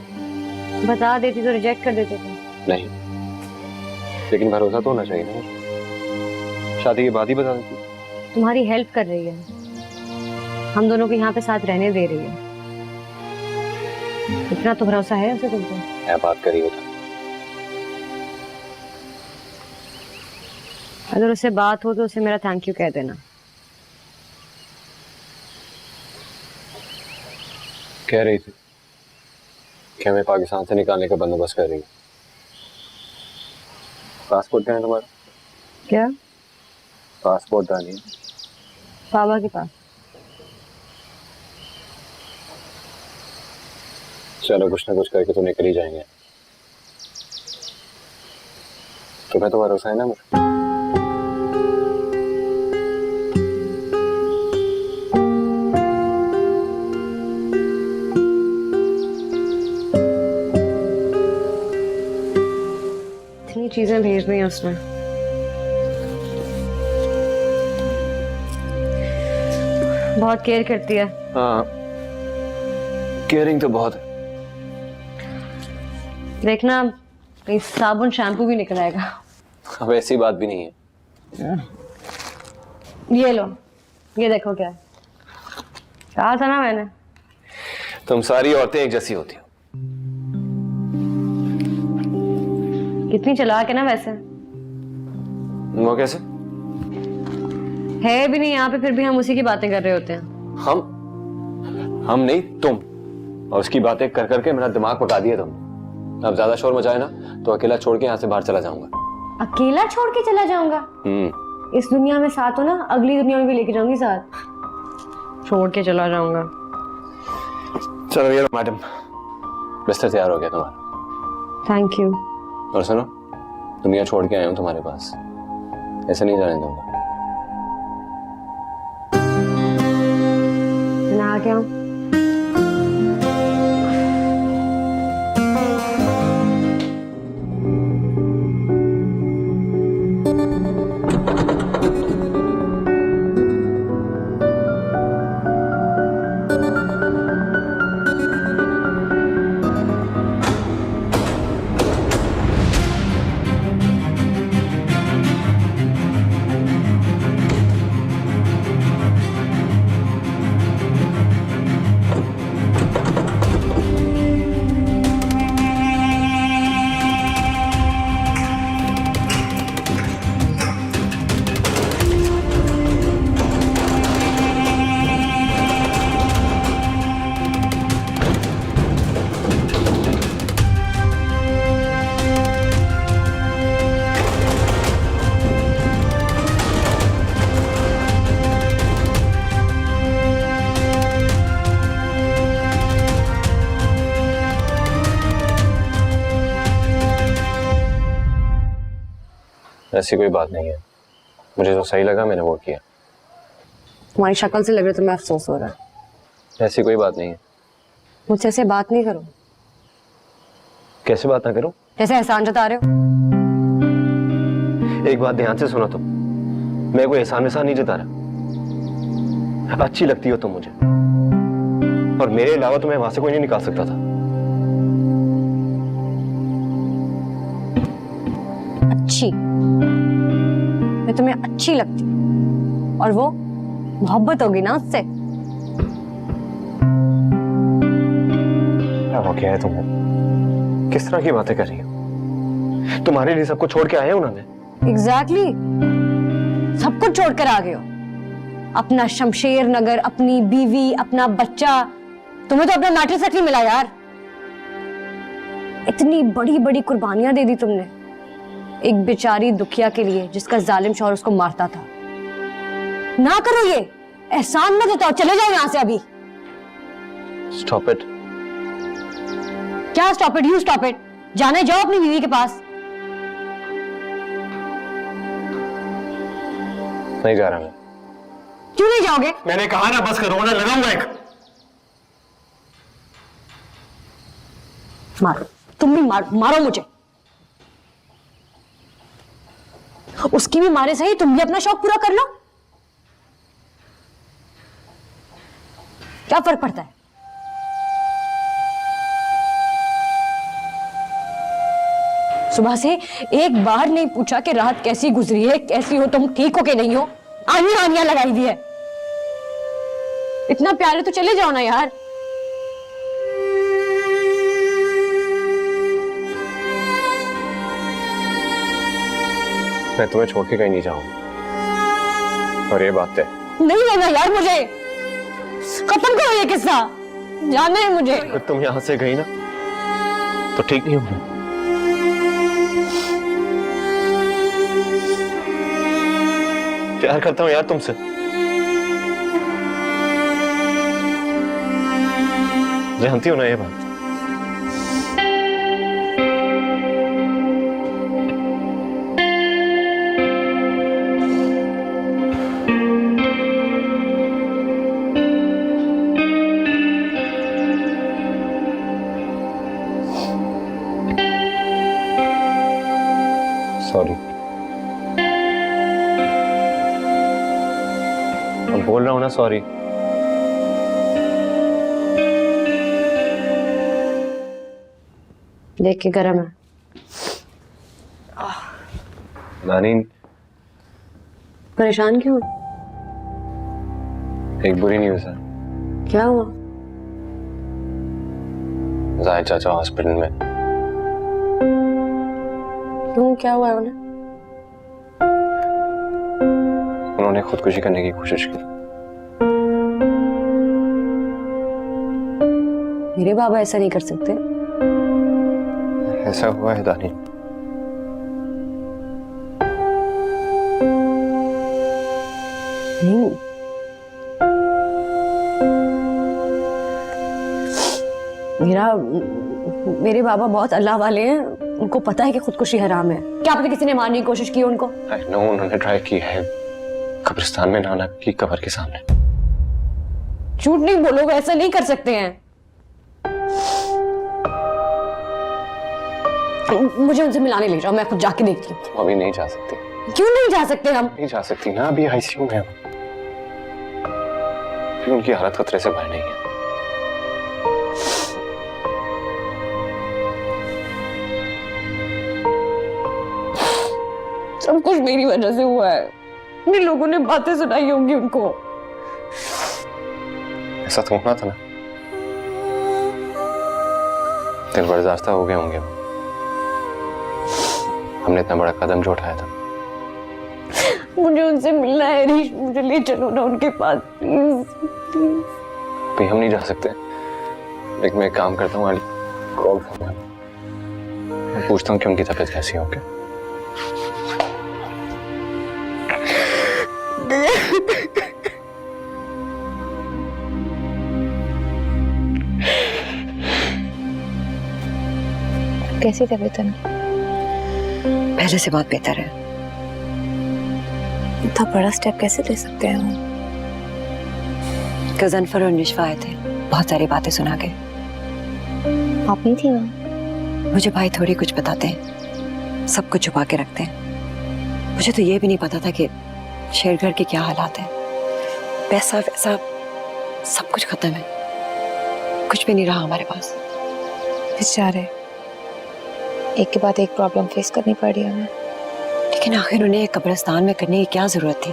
Speaker 2: बता देती तो रिजेक्ट कर देते थे।
Speaker 5: नहीं, लेकिन भरोसा तो होना चाहिए ना। शादी के बाद ही बता देती।
Speaker 2: तुम्हारी हेल्प कर रही है, हम दोनों को यहाँ पे साथ रहने दे रही है। इतना तो भरोसा है उसे तुमको।
Speaker 5: क्या बात करी होता।
Speaker 2: अगर उससे बात हो तो उसे मेरा थैंक यू कह देना।
Speaker 5: कह रही थी कि हमें पाकिस्तान से निकालने का बंदोबस्त कर रही है। पासपोर्ट क्या है तुम्हारा?
Speaker 2: क्या?
Speaker 5: पासपोर्ट डाली है
Speaker 2: बाबा के पास।
Speaker 5: चलो कुछ ना कुछ करके तो निकल ही जाएंगे। तुम्हें तो भरोसा है ना मुझे?
Speaker 2: इतनी चीजें भेज दी हैं उसने। बहुत केयर करती है।
Speaker 5: हाँ, केयरिंग तो बहुत है।
Speaker 2: देखना कहीं साबुन शैम्पू भी निकल आएगा।
Speaker 5: अब ऐसी बात भी नहीं है।
Speaker 2: ये लो, ये देखो क्या है। कहा था ना मैंने।
Speaker 5: तुम सारी औरतें एक जैसी होती हो।
Speaker 2: कितनी चालाक है ना वैसे।
Speaker 5: वो कैसे?
Speaker 2: है भी नहीं यहाँ पे, फिर भी हम उसी की बातें कर रहे होते हैं।
Speaker 5: हम नहीं, तुम। और उसकी बातें कर करके मेरा दिमाग पका दिया तुम। अब ज्यादा शोर मचाए ना तो अकेला छोड़ के यहाँ से बाहर चला जाऊंगा।
Speaker 2: अकेला छोड़ के चला जाऊंगा? इस दुनिया में साथ हो ना, अगली दुनिया में भी लेके जाऊंगी साथ। छोड़ के चला जाऊंगा।
Speaker 5: चलो ये लो मैडम, बिस्तर तैयार हो गया तुम्हारा।
Speaker 2: Thank you.
Speaker 5: और सुनो, दुनिया छोड़ के आया हूँ तुम्हारे पास, ऐसे नहीं जाने दूंगा।
Speaker 2: नहा के आऊं?
Speaker 5: ऐसी कोई बात नहीं है, मुझे जो सही लगा मैंने वो किया।
Speaker 2: तुम्हारी शक्ल से लग रहा है तुम्हें अफसोस हो रहा है।
Speaker 5: ऐसी कोई बात नहीं है।
Speaker 2: मुझसे ऐसे बात नहीं करो।
Speaker 5: कैसे बात ना करूं?
Speaker 2: जैसे एहसान जता रहे हो।
Speaker 5: एक बात ध्यान से सुनो तुम, मैं कोई एहसान वहसान नहीं जता रहा। अच्छी लगती हो तुम मुझे, और मेरे अलावा तुम्हें वहां से कोई नहीं निकाल सकता था।
Speaker 2: अच्छी? मैं तुम्हें अच्छी लगती हूँ, और वो मोहब्बत होगी ना उससे।
Speaker 5: क्या क्या है तुम्हें? किस तरह की बातें कर रही हो? तुम्हारे लिए सब कुछ छोड़ के आए उन्होंने।
Speaker 2: एग्जैक्टली, सब कुछ छोड़कर आ गए हो। अपना शमशेर नगर, अपनी बीवी, अपना बच्चा। तुम्हें तो अपना मैट्रिक्स तक नहीं मिला यार। इतनी बड़ी बड़ी कुर्बानियां दे दी तुमने एक बेचारी दुखिया के लिए, जिसका जालिम शौहर उसको मारता था। ना करो ये, एहसान मत जताओ। चले जाओ यहां से अभी।
Speaker 5: Stop it.
Speaker 2: क्या stop it? You stop it. जाने जाओ अपनी बीवी के पास।
Speaker 5: नहीं जा रहा मैं।
Speaker 2: क्यों नहीं जाओगे?
Speaker 5: मैंने कहा ना बस करो, ना लगाऊंगा एक।
Speaker 2: मारो, तुम भी मारो, मारो मुझे। उसकी भी मारे सही, तुम भी अपना शौक पूरा कर लो। क्या फर्क पड़ता है? सुबह से एक बार नहीं पूछा कि रात कैसी गुजरी है, कैसी हो तुम, ठीक हो कि नहीं हो। आनियां आनियां लगाई दी है। इतना प्यार है तो चले जाओ ना यार।
Speaker 5: मैं तुम्हें छोड़ के कहीं नहीं जाऊंगा, और ये बात है।
Speaker 2: नहीं लेना यार मुझे, खत्म करो ये किस्सा, जाना है मुझे।
Speaker 5: अगर तुम यहां से गई ना तो ठीक नहीं होगा। प्यार करता हूं यार तुमसे। जानती हो ना ये बात। सॉरी, मैं बोल रहा हूं ना सॉरी।
Speaker 2: देख के गरम है।
Speaker 5: नानी,
Speaker 2: परेशान क्यों?
Speaker 5: एक बुरी न्यूज़ है।
Speaker 2: क्या हुआ?
Speaker 5: जाहिद चाचा हॉस्पिटल में।
Speaker 2: क्यों, क्या हुआ है उन्हें?
Speaker 5: उन्होंने खुदकुशी करने की कोशिश की।
Speaker 2: मेरे बाबा ऐसा नहीं कर सकते।
Speaker 5: ऐसा हुआ है दानी।
Speaker 2: नहीं, मेरे बाबा बहुत अल्लाह वाले हैं, उनको पता है कि खुदकुशी हराम है। क्या पता किसी ने मारने की कोशिश की उनको?
Speaker 5: I know, उन्होंने ट्राई की है कब्रिस्तान में नाना की कब्र के सामने।
Speaker 2: झूठ नहीं बोलोगे, ऐसा नहीं कर सकते हैं। मुझे उनसे मिलाने ले जाओ, मैं खुद जाके देखती हूँ।
Speaker 5: तुम अभी नहीं जा सकती।
Speaker 2: क्यों नहीं जा सकते हम?
Speaker 5: नहीं जा सकती ना, अभी आईसीयू में है। उनकी हालत खतरे से बाहर नहीं है।
Speaker 2: सब कुछ मेरी वजह से हुआ है। मेरे लोगों ने बातें सुनाई होंगी उनको।
Speaker 5: ऐसा तो होना था ना, दिल बर्दाश्त हो गए होंगे। हमने इतना बड़ा कदम जो उठाया था।
Speaker 2: मुझे उनसे मिलना है हरीश, मुझे ले चलो ना उनके पास प्लीज।
Speaker 5: अभी हम नहीं जा सकते, लेकिन मैं एक काम करता हूँ, कॉल करता हूँ, मैं पूछता हूँ कि उनकी तबीयत कैसी हो। क्या
Speaker 4: कैसी तबीयत है?
Speaker 8: पहले से बहुत बेहतर है।
Speaker 4: इतना बड़ा स्टेप कैसे ले सकते हैं हम?
Speaker 8: गजनफर और निशवा आए थे, बहुत सारी बातें सुना के।
Speaker 4: आप नहीं थी वहाँ?
Speaker 8: मुझे भाई थोड़ी कुछ बताते हैं, सब कुछ छुपा के रखते हैं। मुझे तो ये भी नहीं पता था कि शेरगढ़ के क्या हालात है। पैसा वैसा सब कुछ खत्म है, कुछ भी नहीं रहा हमारे पास।
Speaker 4: बेचारे, एक के बाद एक प्रॉब्लम फेस करनी पड़ी हमें।
Speaker 8: लेकिन आखिर उन्हें एक कब्रिस्तान में करने की क्या जरूरत थी?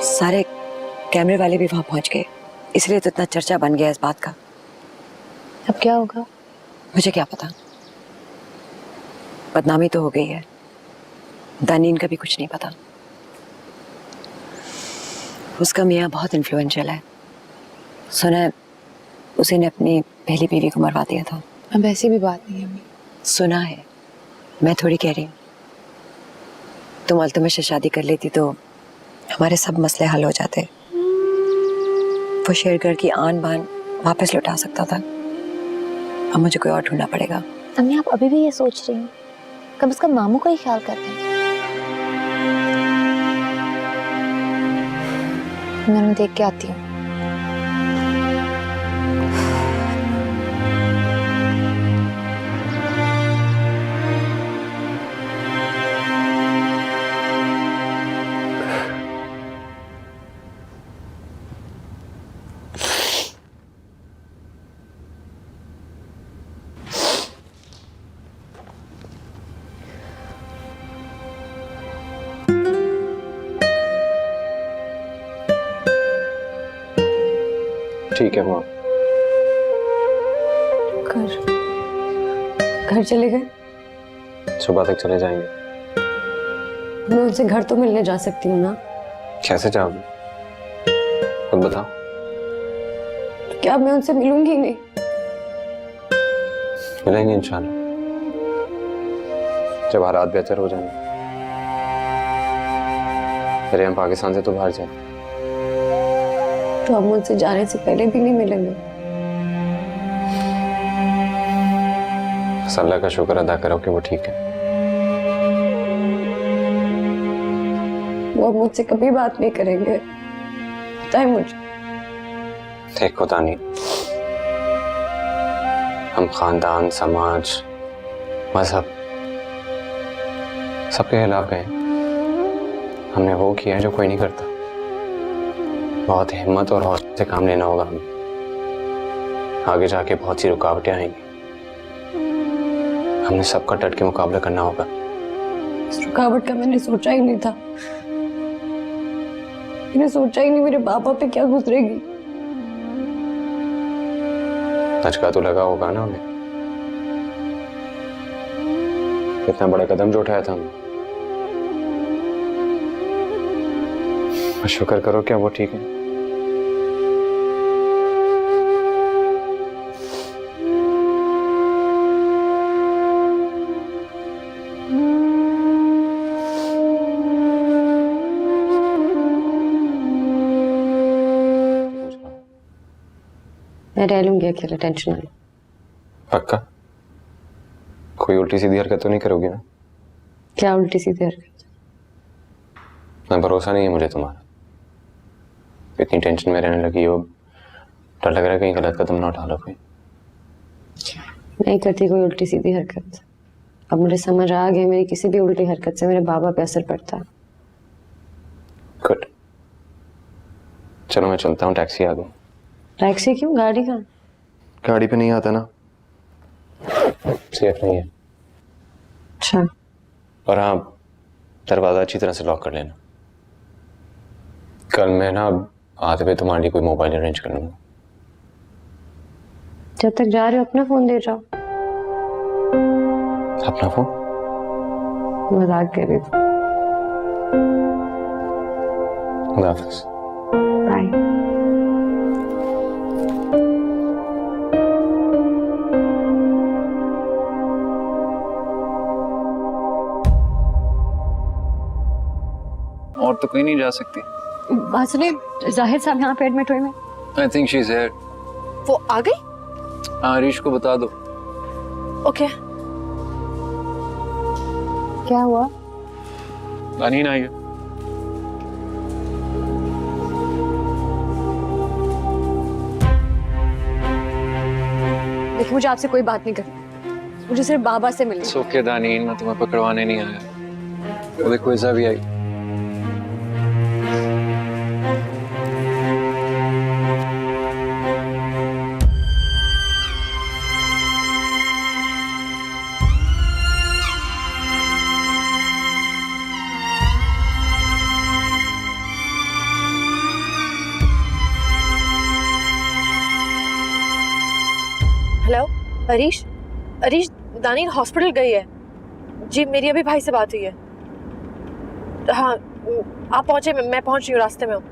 Speaker 8: सारे कैमरे वाले भी वहां पहुंच गए, इसलिए तो इतना चर्चा बन गया इस बात का।
Speaker 4: अब क्या होगा?
Speaker 8: मुझे क्या पता, बदनामी तो हो गई है, दानीन का भी कुछ नहीं पता। उसका मियाँ बहुत इन्फ्लुएंशियल है, सुना है उसी ने अपनी पहली बीवी को मरवा दिया था।
Speaker 4: अब ऐसी भी बात नहीं है अम्मी।
Speaker 8: सुना है, मैं थोड़ी कह रही हूँ। तुम अल्तुमिश से शादी कर लेती तो हमारे सब मसले हल हो जाते। वो शेरगढ़ की आन बान वापस लौटा सकता था। अब मुझे कोई और ढूंढना पड़ेगा।
Speaker 4: अम्मी, आप अभी भी ये सोच रही हैं? कम से कम मामू का ही ख्याल कर रहे हैं। मैं उन्हें देख के आती हूँ।
Speaker 5: ठीक है माँ।
Speaker 2: घर चले गए?
Speaker 5: सुबह तक चले जाएंगे।
Speaker 2: मैं उनसे घर तो मिलने जा सकती हूँ ना?
Speaker 5: कैसे जाओगे खुद बताओ।
Speaker 2: क्या मैं उनसे मिलूंगी नहीं?
Speaker 5: मिलेंगे इंशाल्लाह जब हालात बेहतर हो जाएंगे। फिर हम पाकिस्तान से तो बाहर जाए
Speaker 2: तो हम उनसे जाने से पहले भी नहीं मिलेंगे?
Speaker 5: बस अल्लाह का शुक्र अदा करो कि वो ठीक है।
Speaker 2: वो मुझसे कभी बात नहीं करेंगे, पता है मुझे।
Speaker 5: देखो तानी, हम खानदान, समाज, मजहब सबके खिलाफ गए। हमने वो किया है जो कोई नहीं करता। बहुत हिम्मत और हौसले से काम लेना होगा हमें। आगे जाके बहुत सी रुकावटें आएंगी, हमने सबका डट के मुकाबला करना होगा।
Speaker 2: इस रुकावट का मैंने सोचा ही नहीं था। मैंने सोचा ही नहीं मेरे पापा पे क्या गुजरेगी।
Speaker 5: झटका तो लगा होगा ना हमें। इतना बड़ा कदम जो उठाया था हमने। शुक्र करो क्या वो ठीक है।
Speaker 2: मैं रह लूंगी अकेले, टेंशन नहीं।
Speaker 5: पक्का? कोई उल्टी सीधी हरकत तो नहीं करोगी ना?
Speaker 2: क्या उल्टी सीधी हरकत?
Speaker 5: मैं भरोसा नहीं है मुझे तुम्हारा। इतनी टेंशन में रहने लगी हो, डर लग रहा है कहीं गलत कदम ना उठा लो कोई।
Speaker 2: नहीं करती कोई उल्टी सीधी हरकत। अब मुझे समझ आ गया मेरी किसी भी उल्टी हरकत से मेरे बाबा पे असर पड़ता है।
Speaker 5: गुड, चलो मैं चलता हूँ, टैक्सी आ गई।
Speaker 2: टैक्सी क्यों? गाड़ी कहाँ?
Speaker 5: गाड़ी पे नहीं आता ना, सेफ नहीं है।
Speaker 2: अच्छा।
Speaker 5: और हाँ, दरवाजा अच्छी तरह से लॉक कर लेना। कल मैं ना आते हुए तुम्हारे लिए कोई मोबाइल अरेंज कर लूंगा।
Speaker 2: जब तक जा रहे हो अपना फोन दे जाओ।
Speaker 5: अपना फोन?
Speaker 2: मजाक कर रही थी।
Speaker 5: खुदा हाफिज।
Speaker 2: बाय।
Speaker 9: और तो कहीं नहीं जा सकती।
Speaker 2: वासुदेव, जाहिर साहब यहाँ पे एडमिट हुए में।
Speaker 9: I think she is here.
Speaker 4: वो आ गई?
Speaker 9: हाँ, हरीश को बता दो।
Speaker 4: ओके।
Speaker 2: क्या हुआ?
Speaker 9: अनीन आई है।
Speaker 2: देखिए, मुझे आपसे कोई बात नहीं करनी। मुझे सिर्फ बाबा से मिलना है।
Speaker 9: सोके दानीन, मैं तुम्हें पकड़वाने नहीं आया। वो देखो इज़ा भी आई।
Speaker 4: हेलो हरीश। हरीश, दानीन हॉस्पिटल गई है जी। मेरी अभी भाई से बात हुई है। हाँ, आप पहुंचे? मैं पहुंच रही हूँ, रास्ते में हूँ।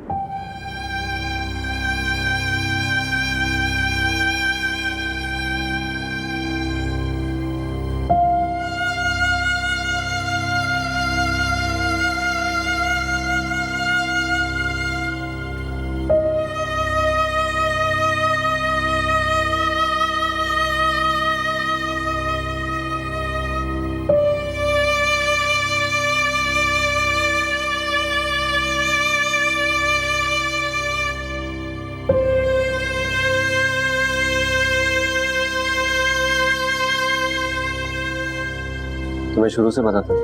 Speaker 5: तुम्हें शुरू से पता था?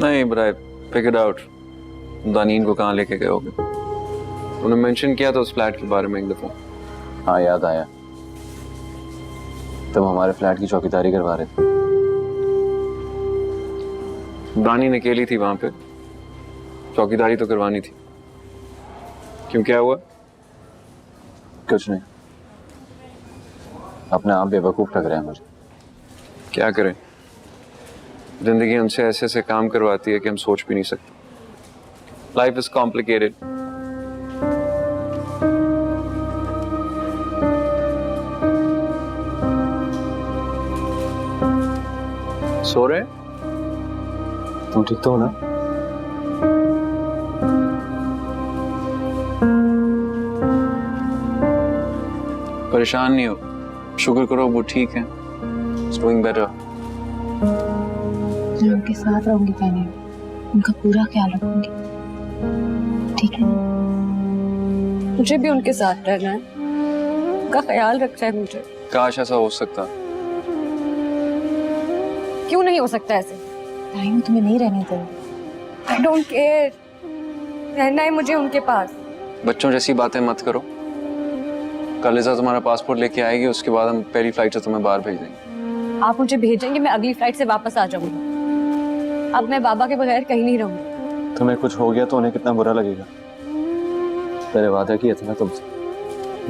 Speaker 9: नहीं, but I figured out दानीन को कहाँ लेके गए होगे। उन्होंने मेंशन किया था उस फ्लैट के बारे में एक दफा।
Speaker 5: हाँ, याद आया। तुम हमारे फ्लैट की चौकीदारी करवा रहे थे।
Speaker 9: दानीन अकेली थी वहां पे, चौकीदारी तो करवानी थी। क्यों, क्या हुआ?
Speaker 5: कुछ नहीं, अपने आप बेवकूफ लग रहा है मुझे।
Speaker 9: क्या करें, जिंदगी हमसे ऐसे ऐसे काम करवाती है कि हम सोच भी नहीं सकते। Life is complicated. सो रहे?
Speaker 5: तुम ठीक तो हो ना?
Speaker 9: परेशान नहीं हो, शुक्र करो वो ठीक है। It's doing better.
Speaker 4: मैं उनके साथ रहूंगी दानील, उनका पूरा ख्याल रखूंगी, ठीक है?
Speaker 2: मुझे भी उनके साथ रहना है, उनका ख्याल रखना है मुझे।
Speaker 9: काश ऐसा हो सकता।
Speaker 2: क्यों नहीं हो सकता ऐसे?
Speaker 4: दानील मैं तुम्हें नहीं रहने दूंगी।
Speaker 2: आई डोंट केयर, रहना है मुझे उनके पास।
Speaker 9: बच्चों जैसी बातें मत करो। कल लिज़ा तुम्हारा पासपोर्ट लेके आएगी, उसके बाद हम पहली फ्लाइट से तुम्हें बाहर भेज देंगे।
Speaker 2: आप मुझे भेजेंगे, मैं अगली फ्लाइट से वापस आ जाऊंगी। अब मैं बाबा के बगैर कहीं नहीं रहूंगी।
Speaker 5: तुम्हें कुछ हो गया तो उन्हें कितना बुरा लगेगा। मैंने वादा किया था ना तुमसे,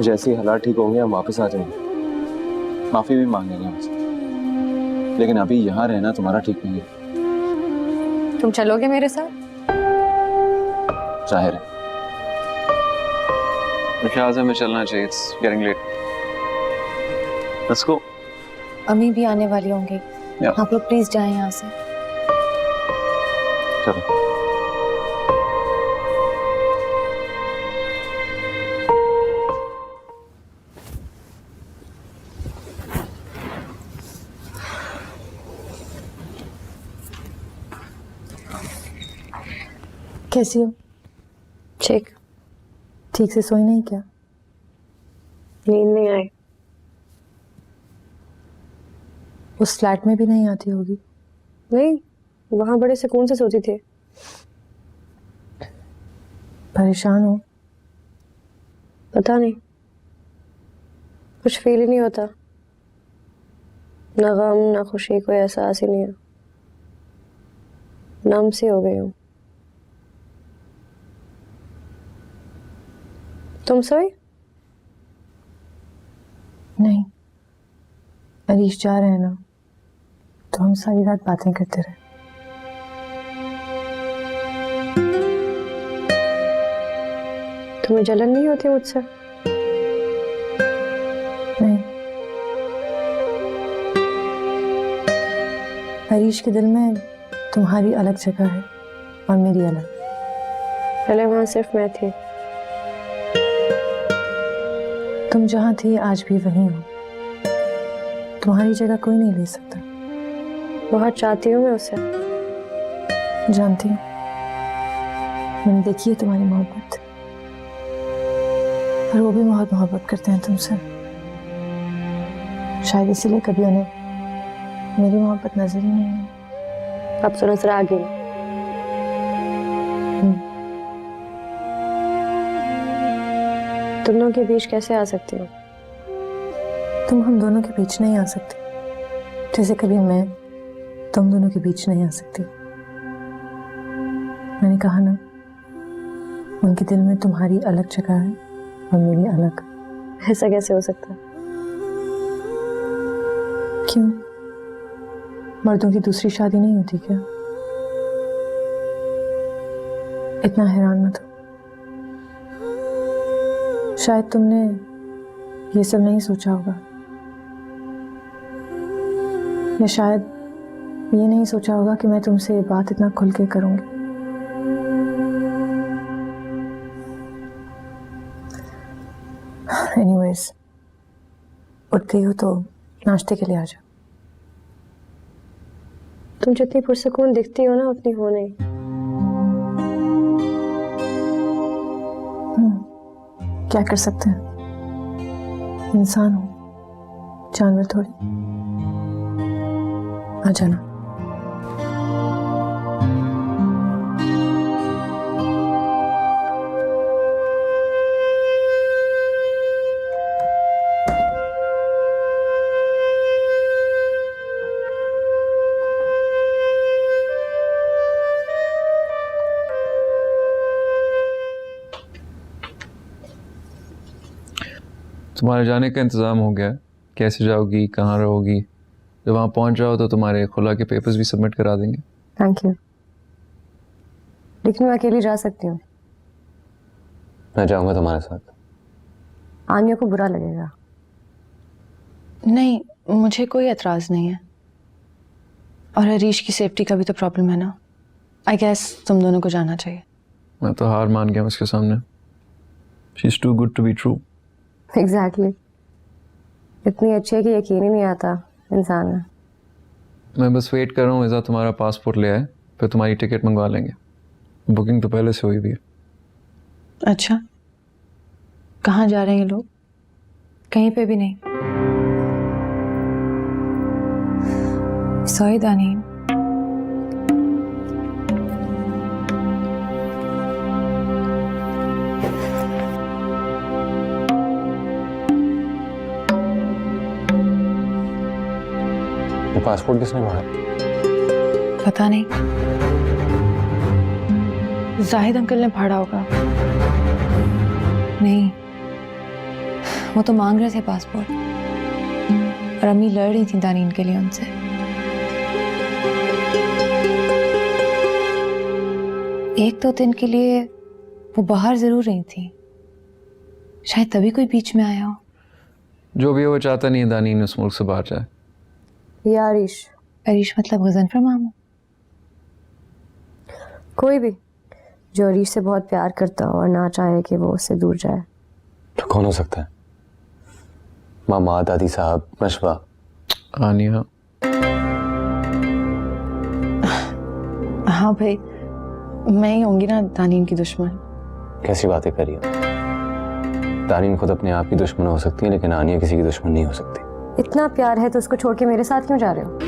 Speaker 5: जैसे ही हालात ठीक होंगे हम वापस आ जाएंगे, माफी भी मांगेंगे हमसे। लेकिन अभी यहाँ रहना तुम्हारा ठीक नहीं है।
Speaker 2: तुम चलोगे मेरे साथ?
Speaker 5: जाहिर है।
Speaker 9: मेरे ख्याल से हमें चलना चाहिए। It's getting late. Let's go.
Speaker 4: अम्मी भी आने वाली होंगी,
Speaker 9: Yeah.
Speaker 4: आप लोग प्लीज जाएं यहाँ से।
Speaker 5: चलो।
Speaker 4: कैसी हो?
Speaker 2: ठीक,
Speaker 4: ठीक से सोई नहीं क्या?
Speaker 2: नींद नहीं आई।
Speaker 4: उस फ्लैट में भी नहीं आती होगी?
Speaker 2: नहीं, वहां बड़े सुकून से सोती थी।
Speaker 4: परेशान हो?
Speaker 2: पता नहीं, कुछ फील ही नहीं होता, ना गम ना खुशी, कोई एहसास ही नहीं है। नम सी हो गई हूँ। तुम सोई?
Speaker 4: नहीं, अरीश जा रहे हैं ना, तो हम सारी रात बातें करते रहे।
Speaker 2: तुम्हें जलन नहीं होती मुझसे?
Speaker 4: नहीं, अरीश के दिल में तुम्हारी अलग जगह है और मेरी अलग।
Speaker 2: पहले वहां सिर्फ मैं थी।
Speaker 4: तुम जहां थी आज भी वहीं हो, तुम्हारी जगह कोई नहीं ले सकता।
Speaker 2: बहुत चाहती हूँ मैं उसे।
Speaker 4: जानती हूँ, मैंने देखी है तुम्हारी मोहब्बत, पर वो भी बहुत मोहब्बत करते हैं तुमसे। शायद इसीलिए कभी उन्हें मेरी मोहब्बत नजर ही नहीं आई।
Speaker 2: अब तो नजर आ गई। तुम दोनों के बीच कैसे आ सकती हो?
Speaker 4: तुम हम दोनों के बीच नहीं आ सकती, जैसे कभी मैं तुम दोनों के बीच नहीं आ सकती। मैंने कहा ना, उनके दिल में तुम्हारी अलग जगह है और मेरी अलग।
Speaker 2: ऐसा कैसे हो सकता है?
Speaker 4: क्यों, मर्दों की दूसरी शादी नहीं होती क्या? इतना हैरान मत हो। शायद तुमने ये सब नहीं सोचा होगा, या शायद ये नहीं सोचा होगा कि मैं तुमसे ये बात इतना खुल के करूंगी। एनीवेज, उठ गई हो तो नाश्ते के लिए आ जाओ।
Speaker 2: तुम जितनी पुरसुकून दिखती हो ना, उतनी हो नहीं।
Speaker 4: क्या कर सकते हैं, इंसान हो, जानवर थोड़ी। आ जाना।
Speaker 9: तुम्हारे जाने का इंतज़ाम हो गया है। कैसे जाओगी, कहाँ रहोगी? जब वहाँ पहुँच जाओ तो तुम्हारे खुला के पेपर्स भी सबमिट करा देंगे।
Speaker 2: थैंक यू, लेकिन मैं अकेली जा सकती हूँ।
Speaker 5: मैं जाऊंगा तुम्हारे साथ।
Speaker 2: आनिया को बुरा लगेगा।
Speaker 4: नहीं, मुझे कोई एतराज नहीं है। और हरीश की सेफ्टी का भी तो प्रॉब्लम है ना। आई गेस तुम दोनों को जाना चाहिए।
Speaker 9: मैं तो हार मान गया उसके सामने। She is too good to be true.
Speaker 2: Exactly इतनी अच्छी है कि यकीन ही नहीं आता इंसान है।
Speaker 9: मैं बस वेट कर रहा हूँ, इज़ा तुम्हारा पासपोर्ट ले आए, फिर तुम्हारी टिकट मंगवा लेंगे। बुकिंग तो पहले से हुई भी है।
Speaker 4: अच्छा, कहाँ जा रहे हैं ये लोग? कहीं पे भी नहीं। सॉरी दानी।
Speaker 5: पासपोर्ट किसने मारा?
Speaker 4: पता नहीं, जाहिद अंकल ने फाड़ा होगा। नहीं, वो तो मांग रहे थे पासपोर्ट और अम्मी लड़ रही थी दानीन के लिए उनसे। एक दो दिन के लिए वो बाहर जरूर रही थी, शायद तभी कोई बीच में आया हो।
Speaker 9: जो भी हो, वो चाहता नहीं है दानीन उस मुल्क से बाहर जाए।
Speaker 2: या अरीश?
Speaker 4: अरीश मतलब गजनफर मामू?
Speaker 2: कोई भी जो अरीश से बहुत प्यार करता हो और ना चाहे कि वो उससे दूर जाए।
Speaker 5: तो कौन हो सकता है? मामा, दादी साहब, मशवा?
Speaker 9: आनिया।
Speaker 4: हाँ भाई, मैं ही होंगी ना दानीन की दुश्मन।
Speaker 5: कैसी बातें करिए। दानीन खुद अपने आप की दुश्मन हो सकती है, लेकिन आनिया किसी की दुश्मन नहीं हो सकती।
Speaker 2: इतना प्यार है तो उसको छोड़ के मेरे साथ क्यों जा रहे हो?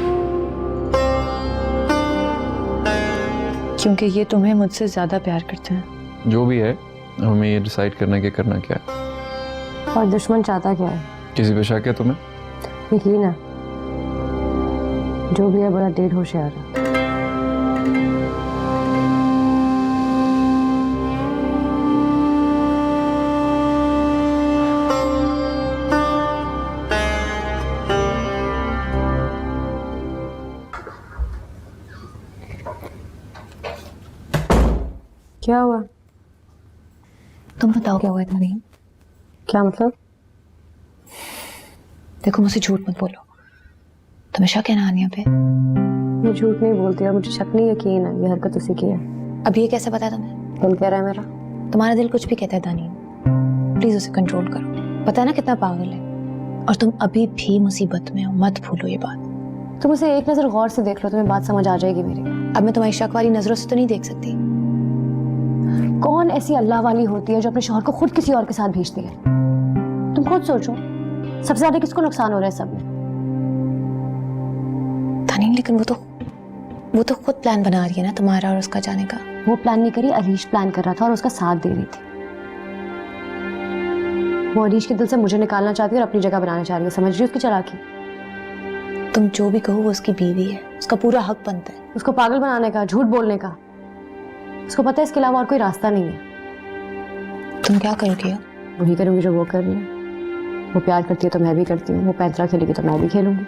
Speaker 4: क्योंकि ये तुम्हें मुझसे ज्यादा प्यार करते हैं।
Speaker 9: जो भी है, हमें ये डिसाइड करना कि करना क्या है।
Speaker 2: और दुश्मन चाहता क्या है?
Speaker 9: किसी पे शक है तुम्हें?
Speaker 2: यकीन है, जो भी है बड़ा डेढ़ होशियार है। क्या हुआ?
Speaker 4: तुम बताओ क्या हुआ है दानीन?
Speaker 2: क्या मतलब?
Speaker 4: देखो, मुझसे झूठ मत बोलो। तुम्हें शक है ना आनिया पे?
Speaker 2: मैं झूठ नहीं बोलती और मुझे शक नहीं, यकीन है ये हरकत उसी की है।
Speaker 4: अब ये कैसे पता है तुम्हें?
Speaker 2: दिल कह रहा है मेरा।
Speaker 4: तुम्हारा दिल कुछ भी कहता है दानीन, प्लीज उसे कंट्रोल करो। पता है ना कितना पागल है। और तुम अभी भी मुसीबत में हो, मत भूलो ये बात।
Speaker 2: तुम उसे एक नजर गौर से देख लो, तुम्हें बात समझ आ जाएगी मेरी।
Speaker 4: अब मैं तुम्हारी शक वाली नजरों से तो नहीं देख सकती।
Speaker 2: कौन ऐसी अल्लाह वाली होती है जो अपने शौहर को खुद किसी और के साथ भेजती है? तुम खुद सोचो, सबसे ज्यादा किसको नुकसान हो रहा है सब में?
Speaker 4: दानीन, लेकिन वो तो खुद प्लान बना रही है ना तुम्हारा और उसका जाने का।
Speaker 2: वो प्लान नहीं करी, अरीश प्लान कर रहा था और उसका साथ दे रही थी। वो अरीश के दिल से मुझे निकालना चाहती है और अपनी जगह बनाना चाह रही है। समझ रही हो उसकी चालाकी?
Speaker 4: तुम जो भी कहो, वो उसकी बीवी है, उसका पूरा हक बनता है।
Speaker 2: उसको पागल बनाने का, झूठ बोलने का। उसको पता है इसके अलावा और कोई रास्ता नहीं है।
Speaker 4: तुम क्या करोगी?
Speaker 2: वही करूंगी जो वो कर रही है। वो प्यार करती है तो मैं भी करती हूँ, वो पैंतरा खेलेगी तो मैं भी खेलूंगी।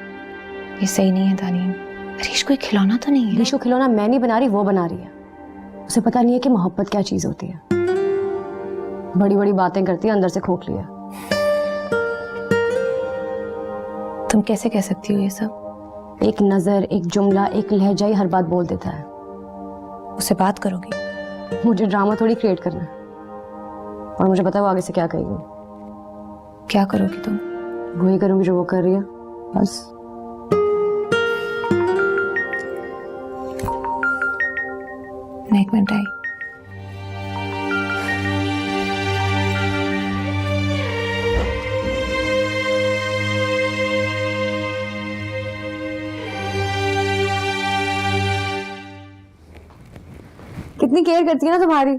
Speaker 4: ये सही नहीं है दानीन। अरीश कोई खिलौना तो नहीं है?
Speaker 2: अरीश को खिलौना मैं नहीं बना रही, वो बना रही है। उसे पता नहीं है कि मोहब्बत क्या चीज होती है। बड़ी बड़ी बातें करती है, अंदर से खोखली है।
Speaker 4: तुम कैसे कह सकती हो ये सब?
Speaker 2: एक नजर, एक जुमला, एक लहजा ही हर बात बोल देता है।
Speaker 4: उससे बात करोगी?
Speaker 2: मुझे ड्रामा थोड़ी क्रिएट करना है और मुझे पता है वो आगे से क्या कहेगी।
Speaker 4: क्या करोगी तुम?
Speaker 2: वही करूंगी जो वो कर रही है, बस।
Speaker 4: मैं एक मिनट आई।
Speaker 2: कितनी केयर करती है ना तुम्हारी।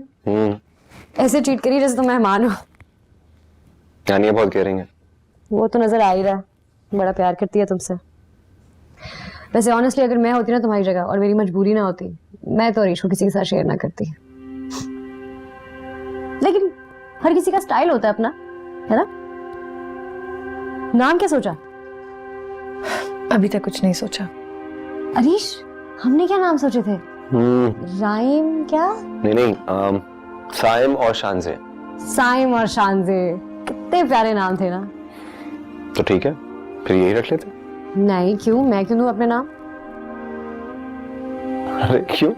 Speaker 2: ऐसे ट्रीट करी जैसे तुम मेहमान हो।
Speaker 5: यानी ये बहुत केयरिंग है।
Speaker 2: वो तो नजर आ ही रहा है, बड़ा प्यार करती है तुमसे। वैसे ऑनेस्टली अगर मैं होती ना तुम्हारी जगह और मेरी मजबूरी ना होती, मैं तो अरीश को किसी के साथ शेयर ना करती। लेकिन हर किसी का स्टाइल होता है अपना, है ना? नाम क्या सोचा?
Speaker 4: अभी तक कुछ नहीं सोचा।
Speaker 2: अरीश, हमने क्या नाम सोचे थे? राइम क्या?
Speaker 5: नहीं, साइम और शानजे।
Speaker 2: साइम और शानजे, कितने प्यारे नाम थे ना।
Speaker 5: तो ठीक है, फिर यही रख लेते।
Speaker 2: नहीं, क्यों? मैं क्यों दूं अपने नाम?
Speaker 5: अरे क्यों?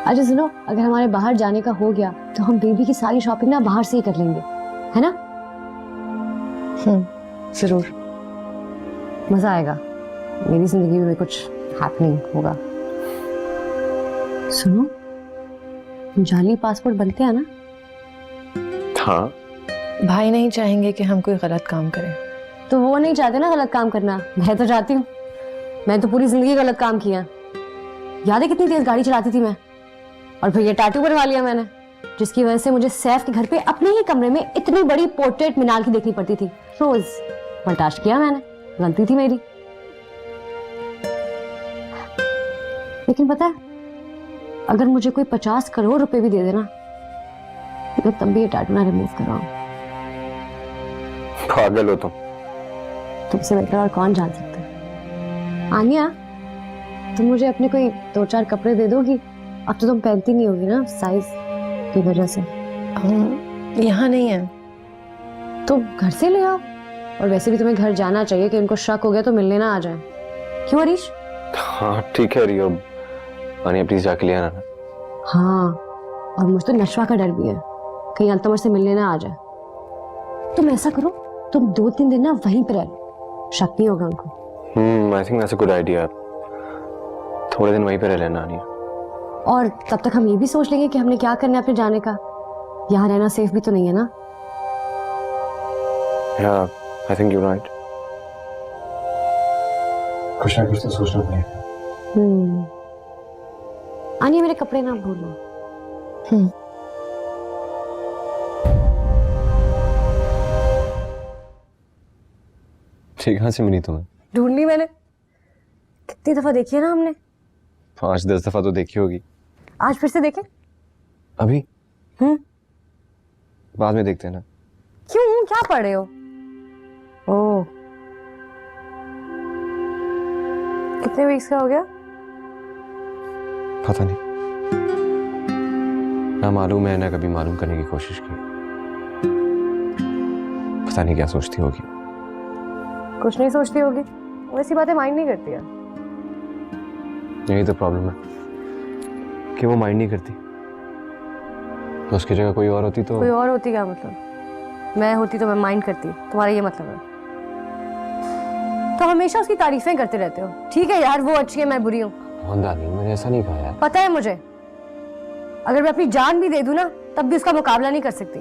Speaker 2: अच्छा सुनो, अगर हमारे बाहर जाने का हो गया तो हम बेबी की सारी शॉपिंग ना बाहर से ही कर लेंगे, है ना?
Speaker 4: जरूर।
Speaker 2: मजा आएगा, मेरी जिंदगी में कुछ हैपनिंग होगा। सुनो, जाली पासपोर्ट बनते हैं ना?
Speaker 5: हाँ।
Speaker 4: भाई नहीं चाहेंगे कि हम कोई गलत काम करें।
Speaker 2: तो वो नहीं चाहते ना गलत काम करना, मैं तो चाहती हूँ। मैं तो पूरी जिंदगी गलत काम किया। याद है कितनी तेज गाड़ी चलाती थी मैं? और फिर ये टैटू बनवा लिया मैंने, जिसकी वजह से मुझे सैफ के घर पे अपने ही कमरे में इतनी बड़ी पोर्ट्रेट मीनाल की देखनी पड़ती थी रोज। बर्दाश्त किया मैंने, गलती थी मेरी। लेकिन पता है, अगर मुझे कोई 50 करोड़ रुपए भी दे देना, मैं तब भी ये टैटू ना रिमूव कराऊं।
Speaker 5: पागल हो तुम।
Speaker 2: तुमसे बेहतर और कौन जान सकता है? आनिया, तुम मुझे अपने कोई 2-4 कपड़े दे दोगी? अब तो तुम पहनती नहीं होगी ना साइज की वजह से।
Speaker 4: यहाँ नहीं है
Speaker 2: तो घर से ले आओ। और वैसे भी तुम्हें घर जाना चाहिए कि उनको शक हो गया तो मिलने ना आ जाए। क्यों अरीश?
Speaker 5: हाँ ठीक है रियो, आनिया प्लीज जाके ले आना।
Speaker 2: हाँ, और मुझे तो नशवा का डर भी है, कहीं अल्तमर से मिलने ना आ जाए। तुम ऐसा करो, तुम 2-3 दिन ना वहीं पर रह लो, शक नहीं होगा उनको।
Speaker 5: I think that's a good idea. थोड़े दिन वहीं पे रह लेना आनिया।
Speaker 2: और तब तक हम ये भी सोच लेंगे कि हमने क्या करना है अपने जाने का। यहाँ रहना सेफ भी तो नहीं है ना।
Speaker 5: Yeah, I think you're right.
Speaker 1: कुछ ना कुछ तो सोचना पड़ेगा।
Speaker 2: आनिया, मेरे कपड़े ना भूलो।
Speaker 5: ठीक, कहाँ से मिली तुम्हें?
Speaker 2: ढूंढ ली मैंने, कितनी दफा देखी है ना हमने।
Speaker 5: 5-10 दफा तो देखी होगी।
Speaker 2: आज फिर से देखें?
Speaker 5: अभी? बाद में देखते हैं ना।
Speaker 2: क्यों, क्या पढ़ रहे हो? ओह, कितने वीक्स का हो गया?
Speaker 5: पता नहीं, ना मालूम है ना कभी मालूम करने की कोशिश की। पता नहीं क्या सोचती होगी।
Speaker 2: कुछ नहीं सोचती होगी, वैसी बातें माइंड नहीं करती है।
Speaker 5: यही तो प्रॉब्लम है कि वो माइंड नहीं करती। उसकी जगह कोई और होती तो।
Speaker 2: कोई और होती क्या मतलब? मैं होती तो मैं माइंड करती, तुम्हारा ये मतलब है? तो हमेशा उसकी तारीफें करते रहते हो। ठीक है यार, वो अच्छी है, मैं बुरी हूँ।
Speaker 5: दानी, मैंने ऐसा नहीं कहा यार।
Speaker 2: पता है मुझे, अगर मैं अपनी जान भी दे दूं ना, तब भी उसका मुकाबला नहीं कर सकती।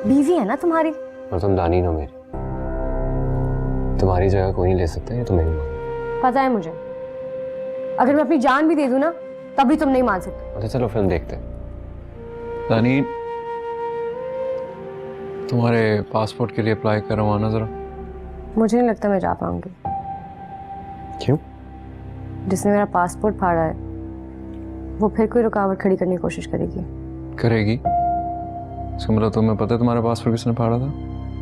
Speaker 2: बीवी है ना तुम्हारी।
Speaker 5: और तुम दानी हो मेरी, तुम्हारी जगह कोई नहीं ले सकता, ये तो मेरी माँ।
Speaker 2: पता है मुझे, अगर मैं अपनी जान भी दे दूं ना, तब भी तुम नहीं मान सकते।
Speaker 5: अच्छा चलो फिल्म देखते हैं।
Speaker 9: दानी, तुम्हारे पासपोर्ट के लिए अप्लाई करवाना जरा।
Speaker 2: मुझे नहीं लगता मैं जा पाऊंगी।
Speaker 5: क्यों?
Speaker 2: जिसने मेरा पासपोर्ट फाड़ा है, वो फिर कोई रुकावट खड़ी करने की कोशिश करेगी।
Speaker 9: करेगी? इसका मतलब तुम्हें पता है तुम्हारा पासपोर्ट किसने फाड़ा था?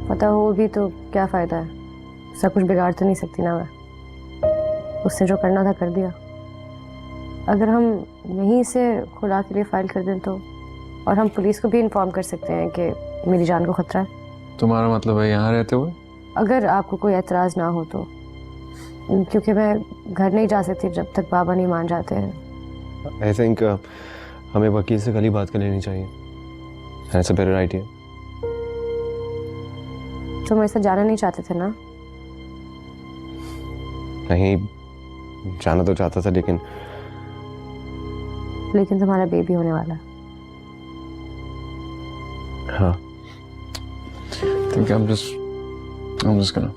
Speaker 2: पता हो भी तो क्या फायदा है, सब कुछ बिगाड़ तो नहीं सकती ना मैं। उसने जो करना था कर दिया। अगर हम यहीं से खुदा के लिए फाइल कर दें तो, और हम पुलिस को भी इन्फॉर्म कर सकते हैं कि मेरी जान को खतरा है।
Speaker 9: तुम्हारा मतलब है यहाँ रहते हुए?
Speaker 2: अगर आपको कोई एतराज ना हो तो, क्योंकि मैं घर नहीं जा सकती जब तक बाबा नहीं मान जाते हैं।
Speaker 5: आई थिंक हमें वकील से कल ही बात कर लेनी चाहिए। That's a better idea.
Speaker 2: तुम ऐसा जाना नहीं चाहते थे ना?
Speaker 5: नहीं, जाना तो चाहता था, लेकिन
Speaker 2: तुम्हारा बेबी होने वाला है।
Speaker 5: हाँ।
Speaker 9: I think I'm just gonna